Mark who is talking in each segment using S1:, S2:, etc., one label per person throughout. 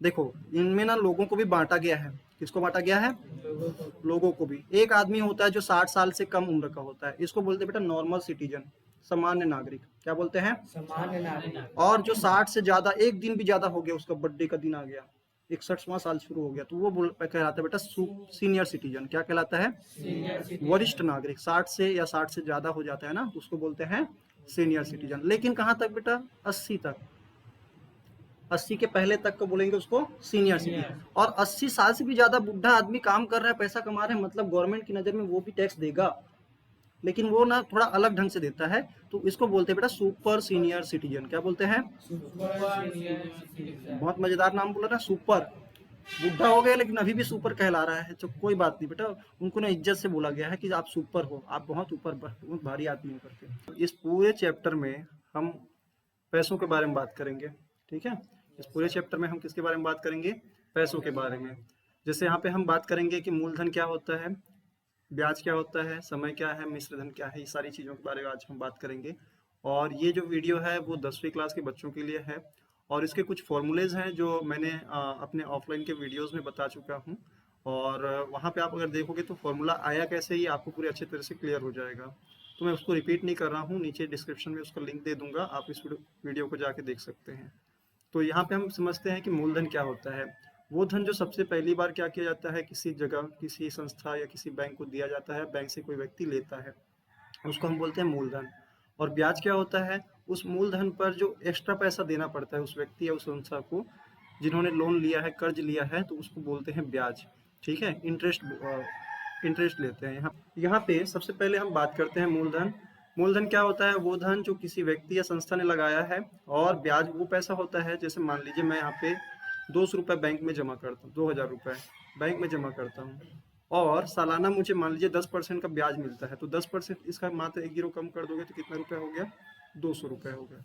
S1: देखो इनमें ना लोगों को भी बांटा गया है। किसको बांटा गया है? लोगों को भी। एक आदमी होता है जो 60 साल से कम उम्र का होता है, इसको बोलते हैं बेटा नॉर्मल सिटीजन, सामान्य नागरिक। क्या बोलते हैं?
S2: सामान्य नागरिक।
S1: और जो 60 से ज्यादा, एक दिन भी ज्यादा हो गया, उसका बर्थडे का दिन आ गया, 61वां साल शुरू हो गया, तो वो कहलाता है बेटा सीनियर सिटीजन। क्या कहलाता है?
S2: Senior citizen.
S1: वरिष्ठ नागरिक। 60 से या 60 से ज्यादा हो जाता है ना, तो उसको बोलते हैं सीनियर सिटीजन। लेकिन कहाँ तक बेटा? 80 तक। 80 के पहले तक को बोलेंगे उसको सीनियर
S2: सीनियर।
S1: सिटीजन। और 80 साल से भी ज्यादा बुढ़ा आदमी काम कर रहा है, पैसा कमा रहा है, मतलब गवर्नमेंट की नजर में वो भी टैक्स देगा, लेकिन वो ना थोड़ा अलग ढंग से देता है, तो इसको बोलते हैं बेटा सुपर सीनियर सिटीजन। क्या बोलते हैं?
S2: Super senior citizen.
S1: बहुत मजेदार नाम बोला ना, सुपर। बुढ़ा हो गया लेकिन अभी भी सुपर कहला रहा है, तो कोई बात नहीं बेटा, उनको ना इज्जत से बोला गया है कि आप सुपर हो, आप बहुत ऊपर, बहुत भारी आदमी हो करके। इस पूरे चैप्टर में हम पैसों के बारे में बात करेंगे। ठीक है, इस पूरे चैप्टर में हम किसके बारे में बात करेंगे? पैसों के बारे में। जैसे यहाँ पे हम बात करेंगे कि मूलधन क्या होता है, ब्याज क्या होता है, समय क्या है, मिश्र धन क्या है, ये सारी चीज़ों के बारे में आज हम बात करेंगे। और ये जो वीडियो है वो 10वीं क्लास के बच्चों के लिए है, और इसके कुछ फॉर्मूलेज हैं जो मैंने अपने ऑफलाइन के वीडियोस में बता चुका हूँ। और वहाँ पे आप अगर देखोगे तो फॉर्मूला आया कैसे, ये आपको पूरी अच्छे तरह से क्लियर हो जाएगा। तो मैं उसको रिपीट नहीं कर रहा हूँ, नीचे डिस्क्रिप्शन में उसका लिंक दे दूंगा, आप इस वीडियो को जाके देख सकते हैं। तो यहाँ पे हम समझते हैं कि मूलधन क्या होता है। वो धन जो सबसे पहली बार क्या किया जाता है, किसी जगह, किसी संस्था या किसी बैंक को दिया जाता है, बैंक से कोई व्यक्ति लेता है, उसको हम बोलते हैं मूलधन। और ब्याज क्या होता है? उस मूलधन पर जो एक्स्ट्रा पैसा देना पड़ता है उस व्यक्ति या उस संस्था को जिन्होंने लोन लिया है, कर्ज लिया है, तो उसको बोलते हैं ब्याज। ठीक है, इंटरेस्ट, इंटरेस्ट लेते हैं। यहाँ यहाँ पे सबसे पहले हम बात करते हैं मूलधन। मूलधन क्या होता है? वो धन जो किसी व्यक्ति या संस्था ने लगाया है, और ब्याज वो पैसा होता है, जैसे मान लीजिए मैं यहाँ पे 200 रुपये बैंक में जमा करता हूँ, 2000 रुपये बैंक में जमा करता हूँ, और सालाना मुझे मान लीजिए 10% का ब्याज मिलता है, तो 10% इसका मात्र एक जीरो कम कर दोगे तो कितना रुपया हो गया? 200 रुपये हो गया।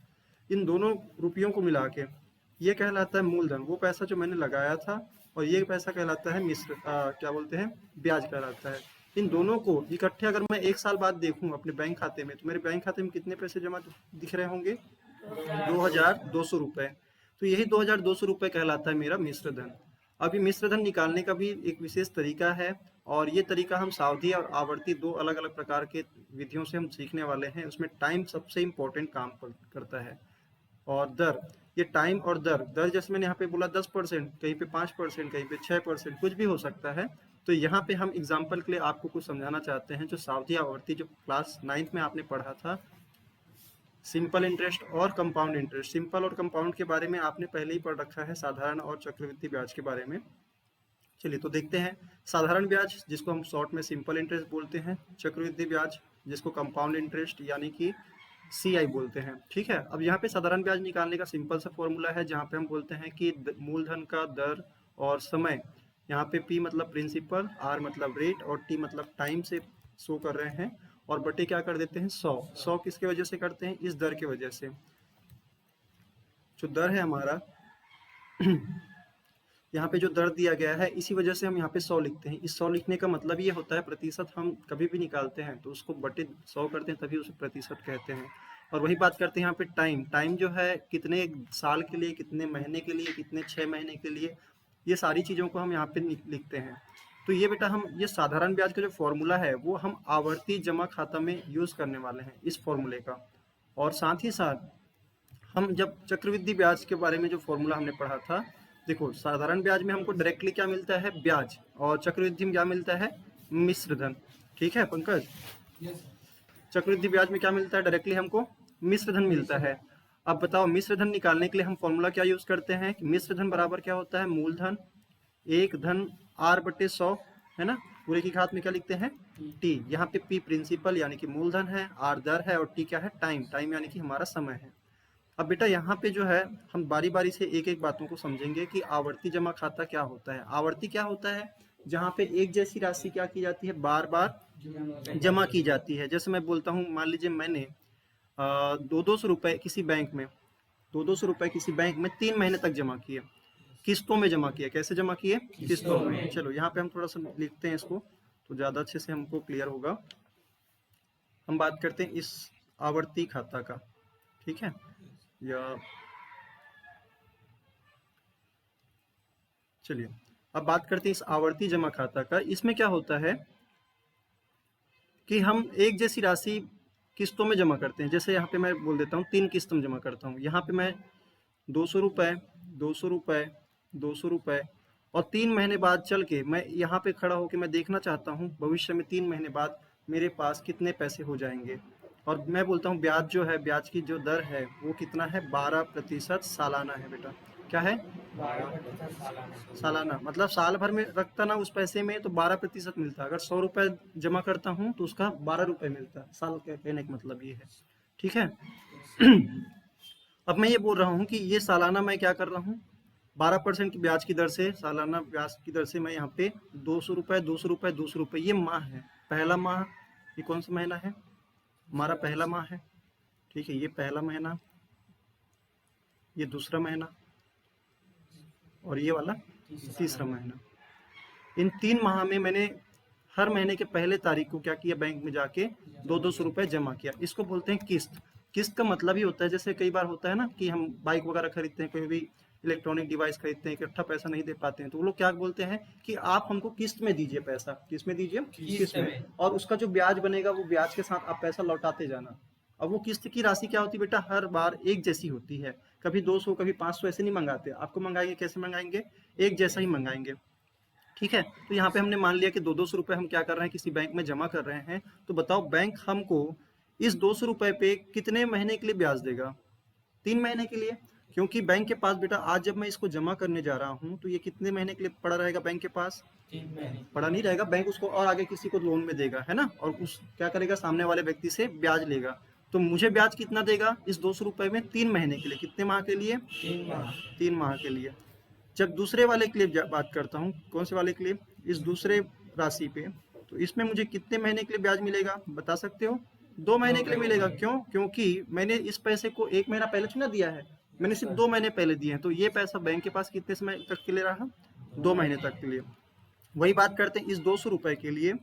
S1: इन दोनों रुपयों को मिला के ये कहलाता है मूलधन, वो पैसा जो मैंने लगाया था, और ये पैसा कहलाता है क्या बोलते हैं? ब्याज कहलाता है। इन दोनों को इकट्ठे अगर मैं एक साल बाद देखूं अपने बैंक खाते में, तो मेरे बैंक खाते में कितने पैसे जमा दिख रहे होंगे? 2200 रुपये। तो यही 2200 रुपये कहलाता है मेरा मिश्र धन। अभी मिश्र धन निकालने का भी एक विशेष तरीका है, और ये तरीका हम सावधि और आवर्ती दो अलग अलग प्रकार के विधियों से हम सीखने वाले हैं। उसमें टाइम सबसे इम्पोर्टेंट काम करता है, और दर, ये टाइम और दर, दर जैसे मैंने यहाँ पे बोला 10%, कहीं पे 5%, कहीं पे 6%, कुछ भी हो सकता है। तो यहाँ पे हम एग्जाम्पल के लिए आपको कुछ समझाना चाहते हैं, जो सावधि आवर्ती जो क्लास 9th में आपने पढ़ा था, सिंपल इंटरेस्ट और कंपाउंड इंटरेस्ट। सिंपल और कंपाउंड के बारे में आपने पहले ही पढ़ रखा है, साधारण और चक्रवृद्धि ब्याज के बारे में। चलिए तो देखते हैं। साधारण ब्याज जिसको हम शॉर्ट में सिंपल इंटरेस्ट बोलते हैं, चक्रवृद्धि ब्याज जिसको कंपाउंड इंटरेस्ट यानी कि सीआई बोलते हैं। ठीक है, अब यहाँ पे साधारण ब्याज निकालने का सिंपल सा फॉर्मूला है, जहाँ पे हम बोलते हैं कि मूलधन का दर और समय, यहाँ पे पी मतलब प्रिंसिपल, आर मतलब रेट, और टी मतलब टाइम से शो कर रहे हैं, और बटे क्या कर देते हैं? 100। किसके वजह से करते हैं? इस दर के वजह से। जो दर है हमारा, यहाँ पे जो दर दिया गया है, इसी वजह से हम यहाँ पे 100 लिखते हैं। इस 100 लिखने का मतलब ये होता है, प्रतिशत हम कभी भी निकालते हैं तो उसको बटे 100 करते हैं, तभी उसे प्रतिशत कहते हैं। और वही बात करते हैं यहाँ पे टाइम। टाइम जो है कितने साल के लिए, कितने महीने के लिए, कितने 6 महीने के लिए, ये सारी चीज़ों को हम यहाँ पे लिखते हैं। तो ये बेटा हम ये साधारण ब्याज का जो फॉर्मूला है वो हम आवर्ती जमा खाता में यूज़ करने वाले हैं, इस फॉर्मूले का। और साथ ही साथ हम जब चक्रवृद्धि ब्याज के बारे में जो फॉर्मूला हमने पढ़ा था, देखो साधारण ब्याज में हमको डायरेक्टली क्या मिलता है? ब्याज। और चक्रवृद्धि में क्या मिलता है? मिश्र धन। ठीक है पंकज,
S2: यस।
S1: चक्रवृद्धि ब्याज में क्या मिलता है डायरेक्टली हमको? मिश्र धन मिलता है। अब बताओ मिश्र धन निकालने के लिए हम फॉर्मूला क्या यूज करते हैं कि मिश्र धन बराबर क्या होता है? मूलधन एक धन आर बटे 100, है ना? पूरे की घात में क्या लिखते हैं? टी। यहाँ पे पी प्रिंसिपल यानी कि मूलधन है, आर दर है, और टी क्या है? टाइम। टाइम यानी कि हमारा समय है। अब बेटा यहाँ पे जो है हम बारी बारी से एक एक बातों को समझेंगे कि आवर्ती जमा खाता क्या होता है। आवर्ती क्या होता है? जहाँ पे एक जैसी राशि क्या की जाती है? बार बार जमा की जाती है। जैसे मैं बोलता हूँ, मान लीजिए मैंने 200 रुपये किसी बैंक में, 200 रुपये किसी बैंक में 3 महीने तक जमा किए, किस्तों में जमा किए। कैसे जमा किए? किस्तों में। चलो यहाँ पे हम थोड़ा सा लिखते हैं इसको, तो ज़्यादा अच्छे से हमको क्लियर होगा। हम बात करते हैं इस आवर्ती खाता का। ठीक है, या चलिए अब बात करते हैं इस आवर्ती जमा खाता का। इसमें क्या होता है कि हम एक जैसी राशि किस्तों में जमा करते हैं। जैसे यहाँ पे मैं बोल देता हूँ 3 किस्त में जमा करता हूँ। यहाँ पे मैं 200 रुपये, 200 रुपये, 200 रुपये और 3 महीने बाद चल के मैं यहाँ पे खड़ा होकर मैं देखना चाहता हूँ भविष्य में 3 महीने बाद मेरे पास कितने पैसे हो जाएंगे। और मैं बोलता हूँ ब्याज जो है, ब्याज की जो दर है वो कितना है, 12% सालाना है बेटा। क्या है?
S2: 12% सालाना।
S1: सालाना, मतलब साल भर में रखता ना उस पैसे में तो 12% मिलता है। अगर 100 रुपये जमा करता हूँ तो उसका 12 रुपये मिलता है। साल का कहने का मतलब ये है, ठीक है। अब मैं ये बोल रहा हूँ कि ये सालाना मैं क्या कर रहा हूँ, 12% की ब्याज की दर से, सालाना ब्याज की दर से मैं यहाँ पे 200 रुपये, 200 रुपये, 200 रुपये, ये माह है। पहला माह, ये कौन सा महीना है, हमारा पहला माह है, ठीक है। ये पहला महीना, ये दूसरा महीना और ये वाला तीसरा महीना। इन 3 माह में मैंने हर महीने के पहले तारीख को क्या किया, बैंक में जाके 200 रुपये जमा किया। इसको बोलते हैं किस्त। किस्त का मतलब ही होता है, जैसे कई बार होता है ना कि हम बाइक वगैरह खरीदते हैं, कोई भी इलेक्ट्रॉनिक डिवाइस खरीदते हैं, इकट्ठा पैसा नहीं दे पाते हैं, तो वो लोग क्या बोलते हैं कि आप हमको किस्त में दीजिए पैसा। किस में दीजिए? किस्त में। और उसका जो ब्याज बनेगा वो ब्याज के साथ आप पैसा लौटाते जाना। अब वो किस्त की राशि क्या होती है बेटा, हर बार एक जैसी होती है। कभी 200, कभी 500 ऐसे नहीं मंगाते। आपको मंगाएंगे, कैसे मंगाएंगे, एक जैसा ही मंगाएंगे, ठीक है। तो यहाँ पे हमने मान लिया कि 200 रुपये हम क्या कर रहे हैं, किसी बैंक में जमा कर रहे हैं। तो बताओ बैंक हमको इस 200 रुपये पे कितने महीने के लिए ब्याज देगा? 3 महीने के लिए। क्योंकि बैंक के पास बेटा आज जब मैं इसको जमा करने जा रहा हूँ तो ये कितने महीने के लिए पड़ा रहेगा बैंक के पास?
S2: 3 महीने।
S1: पड़ा नहीं रहेगा, बैंक उसको और आगे किसी को लोन में देगा, है ना। और उस क्या करेगा, सामने वाले व्यक्ति से ब्याज लेगा। तो मुझे ब्याज कितना देगा इस 200 रुपये में? 3 महीने के लिए। कितने माह के लिए?
S2: 3 माह।
S1: 3 माह के लिए। जब दूसरे वाले के लिए बात करता हूँ, कौन से वाले के लिए, इस दूसरे राशि पे, तो इसमें मुझे कितने महीने के लिए ब्याज मिलेगा, बता सकते हो? 2 महीने के लिए मिलेगा। क्यों? क्योंकि मैंने इस पैसे को 1 महीना पहले थोड़ी ना दिया है, मैंने सिर्फ 2 महीने पहले दिए हैं। तो ये पैसा बैंक के पास कितने समय तक के लिए रहा? 2 महीने तक के लिए। वही बात करते हैं इस 200 रुपये के लिए।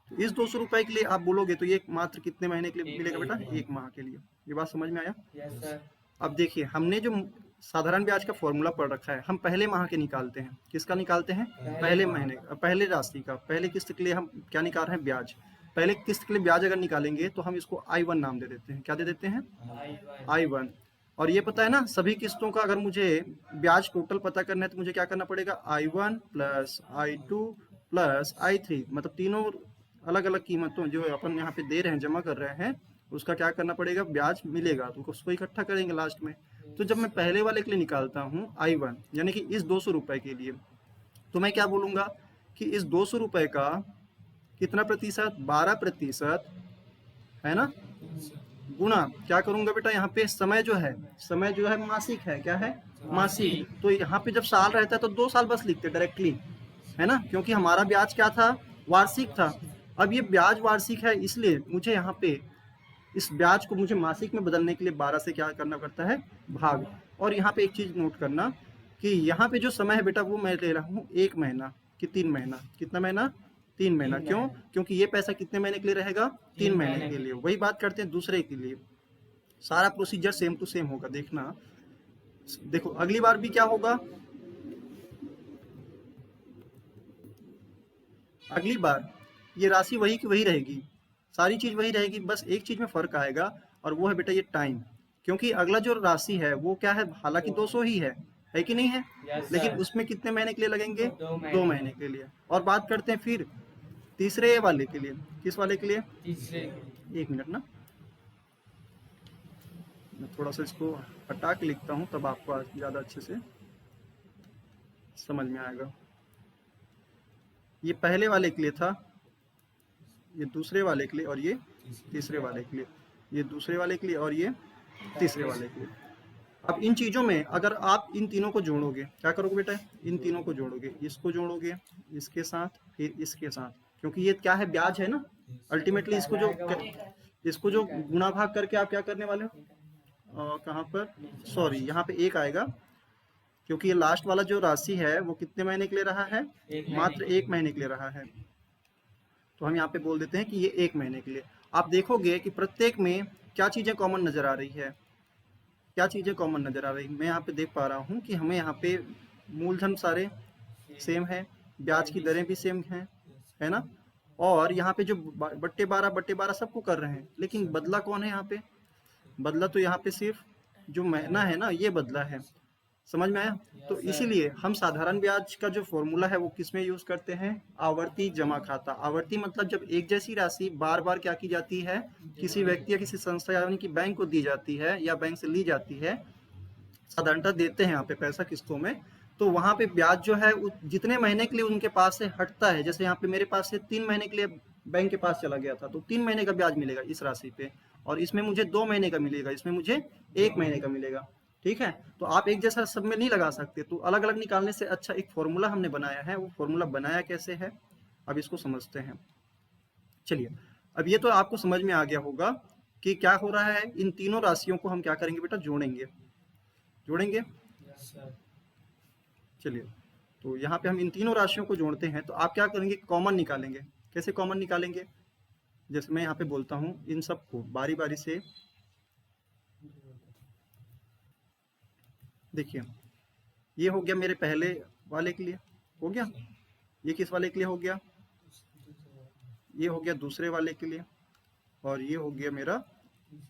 S1: तो इस 200 रुपये के लिए आप बोलोगे तो ये मात्र कितने महीने के लिए मिलेगा बेटा? 1 माह के लिए। ये बात समझ में आया?
S2: Yes sir.
S1: अब देखिए, हमने जो साधारण ब्याज का फॉर्मूला पढ़ रखा है, हम पहले माह के निकालते हैं। किसका निकालते हैं? पहले महीने, पहले राशि का, पहले किस्त के लिए हम क्या निकाल रहे हैं? ब्याज। पहले किस्त के लिए ब्याज अगर निकालेंगे तो हम इसको I1 नाम दे देते हैं। क्या दे देते हैं? I1। और ये पता है ना, सभी किस्तों का अगर मुझे ब्याज टोटल पता करना है तो मुझे क्या करना पड़ेगा? I1 plus I2 plus I3, मतलब तीनों अलग अलग कीमतों जो अपन यहाँ पे दे रहे हैं, जमा कर रहे हैं, उसका क्या करना पड़ेगा? ब्याज मिलेगा, तो उसको इकट्ठा करेंगे लास्ट में। तो जब मैं पहले वाले के लिए निकालता हूँ I1, यानी कि इस 200 रुपये के लिए, तो मैं क्या बोलूँगा कि इस 200 रुपये का कितना प्रतिशत? 12%, है ना, गुणा क्या करूँगा बेटा, यहाँ पे समय जो है मासिक है। क्या है? मासिक। तो यहाँ पे जब साल रहता है तो 2 साल बस लिखते डायरेक्टली, है ना, क्योंकि हमारा ब्याज क्या था? वार्षिक था। अब ये ब्याज वार्षिक है, इसलिए मुझे यहाँ पे इस ब्याज को मुझे मासिक में बदलने के लिए 12 से क्या करना पड़ता है? भाग। और यहाँ पे एक चीज नोट करना कि यहाँ पे जो समय है बेटा वो मैं ले रहा हूँ 1 महीना कि 3 महीना। कितना महीना? 3 महीना। क्यों? क्योंकि ये पैसा कितने महीने के लिए रहेगा? 3 महीने के लिए। वही बात करते हैं दूसरे के लिए, सारा प्रोसीजर सेम टू सेम होगा। देखना, देखो अगली बार भी क्या होगा, अगली बार ये राशि वही की वही रहेगी, सारी चीज वही रहेगी, बस एक चीज में फर्क आएगा और वो है बेटा ये टाइम। क्योंकि अगला जो राशि है वो क्या है, हालांकि 200 ही है कि नहीं है, लेकिन उसमें कितने महीने के लिए लगेंगे? 2 महीने के लिए। और बात करते हैं फिर तीसरे वाले के लिए। किस वाले के लिए?
S2: तीसरे।
S1: 1 मिनट ना, मैं थोड़ा सा इसको हटा के लिखता हूँ, तब आपको ज़्यादा अच्छे से समझ में आएगा। ये पहले वाले के लिए था, ये दूसरे वाले के लिए, और ये तीसरे वाले के लिए, ये दूसरे वाले के लिए और ये तीसरे वाले के लिए। अब इन चीज़ों में अगर आप इन तीनों को जोड़ोगे, क्या करोगे बेटा? इन तीनों को जोड़ोगे, इसको जोड़ोगे इसके साथ, फिर इसके साथ, क्योंकि ये क्या है? ब्याज है ना। अल्टीमेटली इसको जो गुणा भाग करके आप क्या करने वाले हो? कहाँ पर, सॉरी, यहाँ पे 1 आएगा, क्योंकि ये लास्ट वाला जो राशि है वो कितने महीने के लिए रहा है? मात्र 1 महीने के लिए रहा है। तो हम यहाँ पे बोल देते हैं कि ये 1 महीने के लिए। आप देखोगे कि प्रत्येक में क्या चीज़ें कॉमन नज़र आ रही है, क्या चीज़ें कॉमन नज़र आ रही है। मैं यहाँ पे देख पा रहा हूँ कि हमें यहाँ पे मूलधन सारे सेम है, ब्याज की दरें भी सेम हैं, है ना। और यहाँ पे जो बट्टे 12 सबको कर रहे हैं, लेकिन बदला कौन है यहाँ पे? बदला तो यहाँ पे सिर्फ जो महीना है ना, ये बदला है। समझ में आया? तो इसीलिए हम साधारण ब्याज का जो फॉर्मूला है वो किसमें यूज करते हैं? आवर्ती जमा खाता। आवर्ती मतलब जब एक जैसी राशि बार बार क्या की जाती है, किसी व्यक्ति या किसी संस्था यानी कि बैंक को दी जाती है या बैंक से ली जाती है, साधारणतः देते हैं यहाँ पे पैसा किस्तों में, तो वहां पे ब्याज जो है जितने महीने के लिए उनके पास से हटता है, जैसे यहाँ पे मेरे पास से 3 महीने के लिए बैंक के पास चला गया था, तो 3 महीने का ब्याज मिलेगा इस राशि पे, और इसमें मुझे 2 महीने का मिलेगा, इसमें मुझे 1 महीने का मिलेगा। ठीक है, तो आप एक जैसा सब में नहीं लगा सकते, तो अलग अलग निकालने से अच्छा एक फॉर्मूला हमने बनाया है। वो फॉर्मूला बनाया कैसे है, अब इसको समझते हैं। चलिए, अब ये तो आपको समझ में आ गया होगा कि क्या हो रहा है। इन तीनों राशियों को हम क्या करेंगे बेटा? जोड़ेंगे। चलिए, तो यहाँ पे हम इन तीनों राशियों को जोड़ते हैं, तो आप क्या करेंगे? कॉमन निकालेंगे। कैसे कॉमन निकालेंगे? जैसे मैं यहाँ पे बोलता हूँ, इन सबको बारी बारी से देखिए, ये हो गया मेरे पहले वाले के लिए, हो गया। ये किस वाले के लिए हो गया? ये हो गया दूसरे वाले के लिए, और ये हो गया मेरा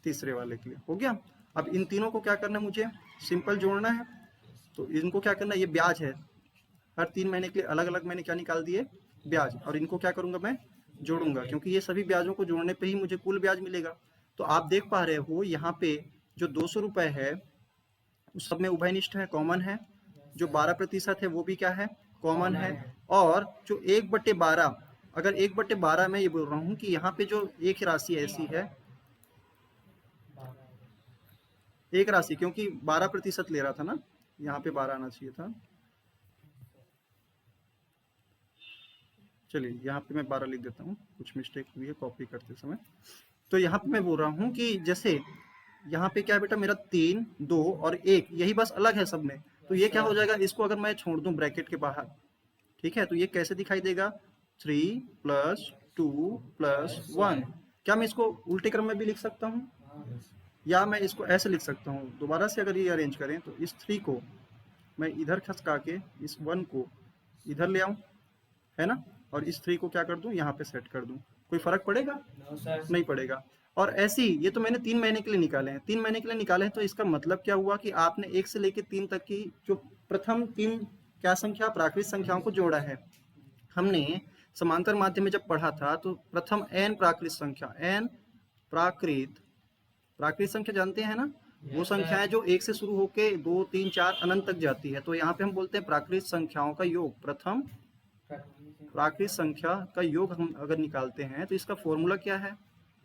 S1: तीसरे वाले के लिए, हो गया। अब इन तीनों को क्या करना है? मुझे सिंपल जोड़ना है। तो इनको क्या करना है? ये ब्याज है, हर 3 महीने के लिए अलग अलग मैंने क्या निकाल दिए? ब्याज। और इनको क्या करूंगा? मैं जोड़ूंगा, क्योंकि ये सभी ब्याजों को जोड़ने पे ही मुझे कुल ब्याज मिलेगा। तो आप देख पा रहे हो यहाँ पे जो 200 रुपए है उस सब में उभयनिष्ठ है, कॉमन है। जो 12% है वो भी क्या है? कॉमन है। और जो 1/12, अगर 1/12 मैं ये बोल रहा हूँ कि यहाँ पे जो एक राशि ऐसी है, एक राशि, क्योंकि 12% ले रहा था ना, यहाँ पे 12 आना चाहिए था। चलिए, यहाँ पे मैं 12 लिख देता हूँ, कुछ मिस्टेक हुई है कॉपी करते समय। तो यहाँ पे मैं बोल रहा हूँ कि जैसे यहाँ पे क्या है बेटा? मेरा 3, 2 और 1, यही बस अलग है सब में। तो ये क्या हो जाएगा? इसको अगर मैं छोड़ दूं ब्रैकेट के बाहर, ठीक है, तो ये कैसे दिखाई देगा? 3 + 2 + 1। क्या मैं इसको उल्टे क्रम में भी लिख सकता हूँ, या मैं इसको ऐसे लिख सकता हूँ? दोबारा से अगर ये अरेंज करें, तो इस 3 को मैं इधर खसका के इस 1 को इधर ले आऊं, है ना, और इस 3 को क्या कर दूं? यहाँ पे सेट कर दूं। कोई फर्क पड़ेगा? नहीं पड़ेगा। और ऐसे ही ये तो मैंने 3 महीने के लिए निकाले हैं, 3 महीने के लिए निकाले हैं, तो इसका मतलब क्या हुआ कि आपने 1 से लेकर 3 तक की जो प्रथम 3 क्या संख्या? प्राकृत संख्याओं को जोड़ा है। हमने समांतर माध्यम में जब पढ़ा था तो प्रथम n प्राकृत संख्या, n प्राकृत संख्या जानते हैं ना, वो संख्याएं जो 1 से शुरू होके 2, 3, 4 अनंत तक जाती है, तो यहाँ पे हम बोलते हैं प्राकृत संख्याओं का योग। प्रथम प्राकृत संख्या का योग हम अगर निकालते हैं तो इसका फॉर्मूला क्या है?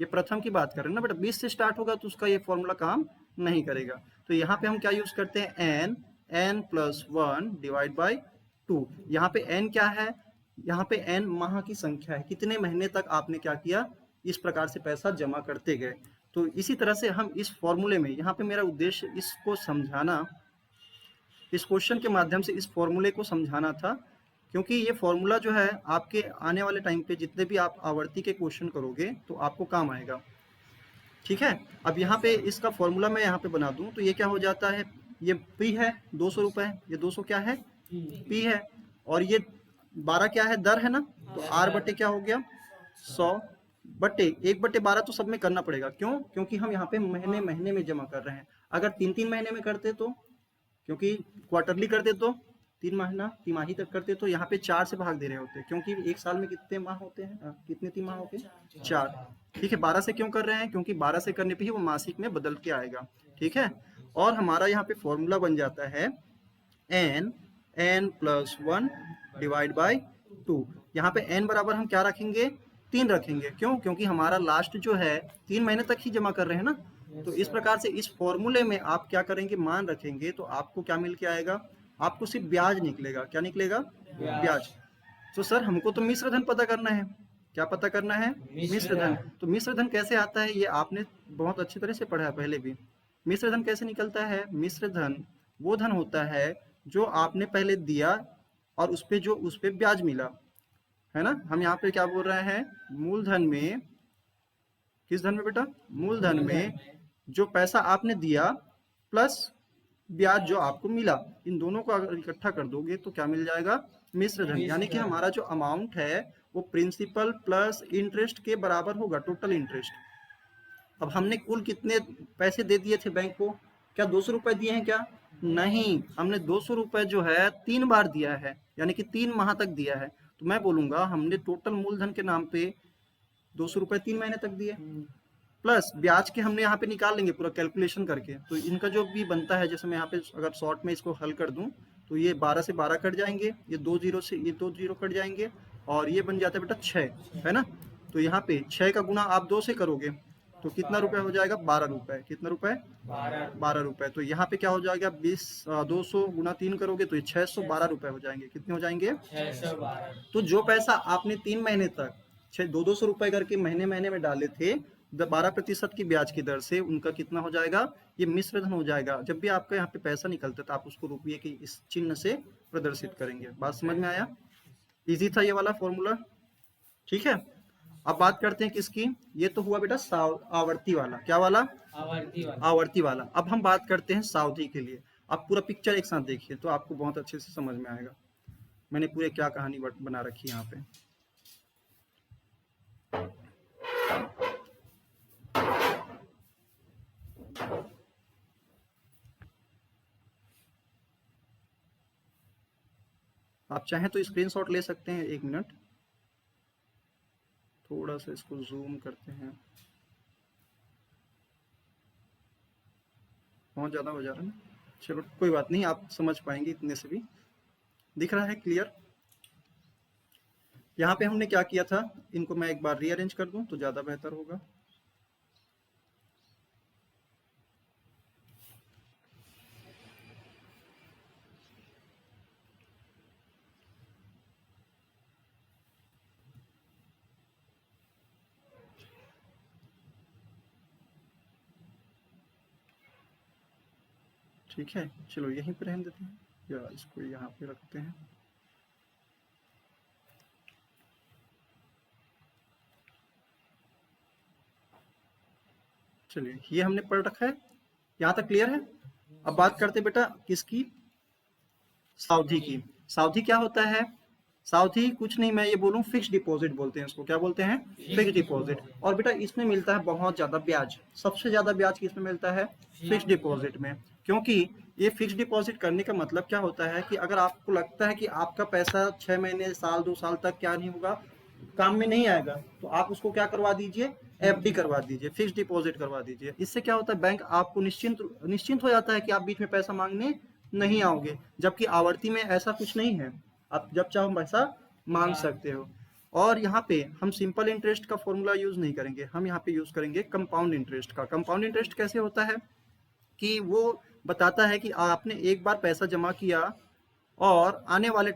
S1: ये प्रथम की बात कर रहे हैं ना बेटा, 20 से स्टार्ट होगा तो उसका ये फॉर्मूला काम नहीं करेगा। तो यहाँ पे हम क्या यूज करते हैं? n + 1 / 2। यहाँ पे n क्या है? यहाँ पे n माह की संख्या है, कितने महीने तक आपने क्या किया? इस प्रकार से पैसा जमा करते गए। तो इसी तरह से हम इस फॉर्मूले में, यहाँ पे मेरा उद्देश्य इसको समझाना, इस क्वेश्चन के माध्यम से इस फॉर्मूले को समझाना था, क्योंकि ये फॉर्मूला जो है आपके आने वाले टाइम पे जितने भी आप आवर्ती के क्वेश्चन करोगे तो आपको काम आएगा। ठीक है, अब यहाँ पे इसका फॉर्मूला मैं यहाँ पे बना दूं तो ये क्या हो जाता है? ये पी है 200 रुपए, ये 200 क्या है? पी है। और ये 12 क्या है? दर है ना, तो आर बटे क्या हो गया? 100 बटे 1/12 तो सब में करना पड़ेगा। क्यों? क्योंकि हम यहाँ पे महीने महीने में जमा कर रहे हैं। अगर 3-3 महीने में करते तो, क्योंकि क्वार्टरली करते तो 3 महीना तिमाही तक करते तो यहाँ पे 4 से भाग दे रहे होते, क्योंकि एक साल में कितने माह होते हैं? कितने तिमाह होते हैं? 4। ठीक है, 12 से क्यों कर रहे हैं? क्योंकि 12 से करने पे ही वो मासिक में बदल के आएगा। ठीक है, और हमारा यहाँ पे फॉर्मूला बन जाता है n + 1 / 2। यहाँ पे n बराबर हम क्या रखेंगे? 3 रखेंगे। क्यों? क्योंकि हमारा लास्ट जो है 3 महीने तक ही जमा कर रहे हैं ना। तो इस प्रकार से इस फॉर्मूले में आप क्या करेंगे? मान रखेंगे, तो आपको क्या मिल के आएगा? आपको सिर्फ ब्याज निकलेगा। क्या निकलेगा? ब्याज। तो सर हमको तो मिश्र धन पता करना है। क्या पता करना है? मिश्र धन। तो मिश्र धन कैसे आता है? ये आपने बहुत अच्छी तरह से पढ़ा है पहले भी। मिश्र धन कैसे निकलता है? मिश्र धन वो धन होता है जो आपने पहले दिया और उस पे ब्याज मिला, है ना। हम यहाँ पे क्या बोल रहे हैं? मूलधन में, किस धन में बेटा? मूलधन में जो पैसा आपने दिया प्लस ब्याज जो आपको मिला, इन दोनों को अगर इकट्ठा कर दोगे तो क्या मिल जाएगा, मिश्र धन। यानी कि हमारा जो अमाउंट है वो प्रिंसिपल प्लस इंटरेस्ट के बराबर होगा, टोटल इंटरेस्ट। अब हमने कुल कितने पैसे दे दिए थे बैंक को, क्या 200 रुपए दिए हैं क्या, नहीं, हमने 200 रुपए जो है 3 बार दिया है, यानी कि 3 माह तक दिया है। तो मैं बोलूंगा हमने टोटल मूलधन के नाम पे 200 रुपए 3 महीने तक दिए, प्लस ब्याज के हमने यहाँ पे निकाल लेंगे पूरा कैलकुलेशन करके। तो इनका जो भी बनता है, जैसे मैं यहाँ पे अगर शॉर्ट में इसको हल कर दूं तो ये 12 से 12 कट जाएंगे, ये 2 जीरो से ये 2 जीरो कट जाएंगे, और ये बन जाता है बेटा 6, है ना। तो यहाँ पे 6 का गुना आप 2 से करोगे तो कितना रुपए हो जाएगा, 12 रुपए। कितना रुपए, 12 रुपए। तो यहाँ पे क्या हो जाएगा, 200 गुना 3 करोगे तो ये 612 रुपए हो जाएंगे। कितने हो जाएंगे,
S2: 612।
S1: तो जो पैसा आपने 3 महीने तक 200 रुपए करके महीने महीने में डाले थे 12% की ब्याज की दर से, उनका कितना हो जाएगा, ये मिश्र धन हो जाएगा। जब भी आपका यहाँ पे पैसा निकलता है तो आप उसको रुपये के इस चिन्ह से प्रदर्शित करेंगे। बात समझ में आया, इजी था ये वाला फॉर्मूला, ठीक है। अब बात करते हैं किसकी, ये तो हुआ बेटा आवर्ती वाला, क्या वाला,
S2: आवर्ती वाला।
S1: आवर्ती वाला। अब हम बात करते हैं सावधि के लिए। आप पूरा पिक्चर एक साथ देखिए तो आपको बहुत अच्छे से समझ में आएगा मैंने पूरे क्या कहानी बना रखी है यहाँ पे। आप चाहें तो स्क्रीनशॉट ले सकते हैं, 1 मिनट, थोड़ा सा इसको जूम करते हैं, बहुत ज़्यादा हो जा रहा है ना, चलो कोई बात नहीं, आप समझ पाएंगे इतने से भी। दिख रहा है क्लियर। यहाँ पे हमने क्या किया था, इनको मैं एक बार रीअरेंज कर दूं तो ज़्यादा बेहतर होगा। ठीक है, चलो यहीं पे रहने देते हैं या इसको यहाँ पे रखते हैं। चलिए ये हमने पढ़ रखा है, यहाँ तक क्लियर है। अब बात करते हैं बेटा किसकी, सावधि की। सावधि क्या होता है, सावधि कुछ नहीं, मैं ये बोलूँ फिक्स डिपॉजिट बोलते हैं इसको, क्या बोलते हैं, फिक्स डिपॉजिट। और बेटा इसमें मिलता है बहुत ज्यादा ब्याज, सबसे ज्यादा ब्याज किसमें मिलता है, फिक्स डिपॉजिट में। क्योंकि ये फिक्स डिपॉजिट करने का मतलब क्या होता है कि अगर आपको लगता है कि आपका पैसा 6 महीने, साल, 2 साल तक क्या नहीं होगा, काम में नहीं आएगा, तो आप उसको क्या करवा दीजिए, एफडी करवा दीजिए, फिक्स डिपॉजिट करवा दीजिए। इससे क्या होता है, बैंक आपको निश्चिंत हो जाता है कि आप बीच में पैसा मांगने नहीं आओगे। जबकि आवर्ती में ऐसा कुछ नहीं है, आप जब चाहो पैसा मांग सकते हो। और यहाँ पे हम सिंपल इंटरेस्ट का फॉर्मूला यूज नहीं करेंगे, हम यहाँ पे यूज करेंगे कंपाउंड इंटरेस्ट का। कंपाउंड इंटरेस्ट कैसे होता है कि वो बताता है कि आपने एक बार पैसा जमा किया और आने वाले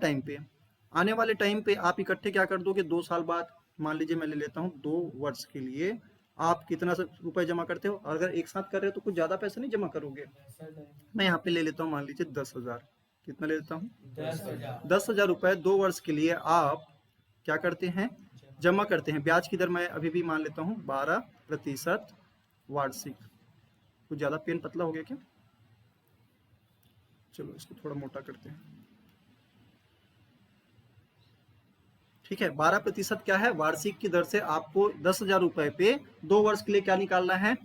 S1: टाइम पे आप इकट्ठे क्या कर दोगे, 2 साल बाद, मान लीजिए मैं ले लेता हूँ 2 वर्ष के लिए, आप कितना रुपए जमा करते हो। और अगर एक साथ कर रहे हो तो कुछ ज्यादा पैसा नहीं जमा करोगे। मैं यहाँ पे ले लेता हूँ मान लीजिए 10,000, कितना ले लेता हूँ,
S2: 10,000।
S1: 10,000 रुपए 2 वर्ष के लिए आप क्या करते हैं, जमा करते हैं। ब्याज की दर मैं अभी भी मान लेता हूँ 12% वार्षिक। कुछ ज्यादा पेन पतला हो गया क्या, चलो इसको थोड़ा मोटा करते हैं। ठीक है, 12% क्या है, वार्षिक की दर से आपको 10,000 रुपए पे 2 वर्ष के लिए क्या निकालना है,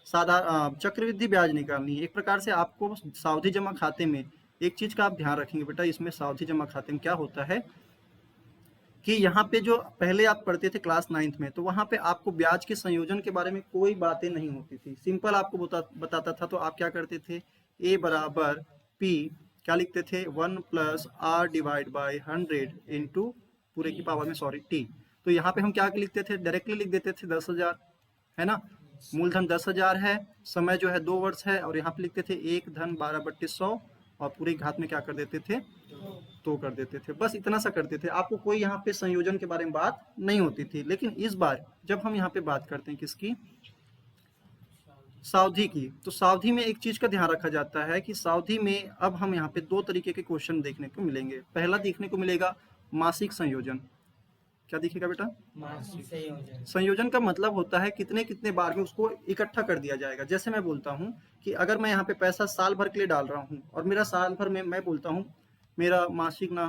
S1: चक्रवृद्धि ब्याज निकालनी है। एक प्रकार से आपको सावधि जमा खाते में एक चीज का आप ध्यान रखेंगे बेटा, इसमें सावधि जमा खाते में क्या होता है कि यहाँ पे जो पहले आप पढ़ते थे क्लास 9th में, तो वहां पे आपको ब्याज के संयोजन के बारे में कोई बातें नहीं होती थी, सिंपल आपको बताता था। तो आप क्या करते थे, ए बराबर पी क्या लिखते थे, 1+r/100 इंटू पूरे की पावर में टी। तो यहाँ पे हम क्या लिखते थे, डायरेक्टली लिख देते थे 10,000, है ना। मूलधन 10,000 है, समय जो है 2 वर्ष है, और यहाँ पे लिखते थे 1/12/100, और पूरी घात में क्या कर देते थे, तो कर देते थे। बस इतना सा करते थे, आपको कोई यहाँ पे संयोजन के बारे में बात नहीं होती थी। लेकिन इस बार जब हम यहाँ पे बात करते हैं किसकी, सावधि की, तो सावधि में एक चीज का ध्यान रखा जाता है कि सावधि में अब हम यहाँ पे 2 तरीके के क्वेश्चन देखने को मिलेंगे। पहला देखने को मिलेगा मासिक संयोजन। क्या दिखेगा बेटा?
S2: मासिक संयोजन।
S1: संयोजन का मतलब होता है कितने कितने बार में उसको इकट्ठा कर दिया जाएगा। जैसे मैं बोलता हूँ कि अगर मैं यहाँ पे पैसा साल भर के लिए डाल रहा हूँ और मेरा साल भर में मैं बोलता हूँ मेरा मासिक ना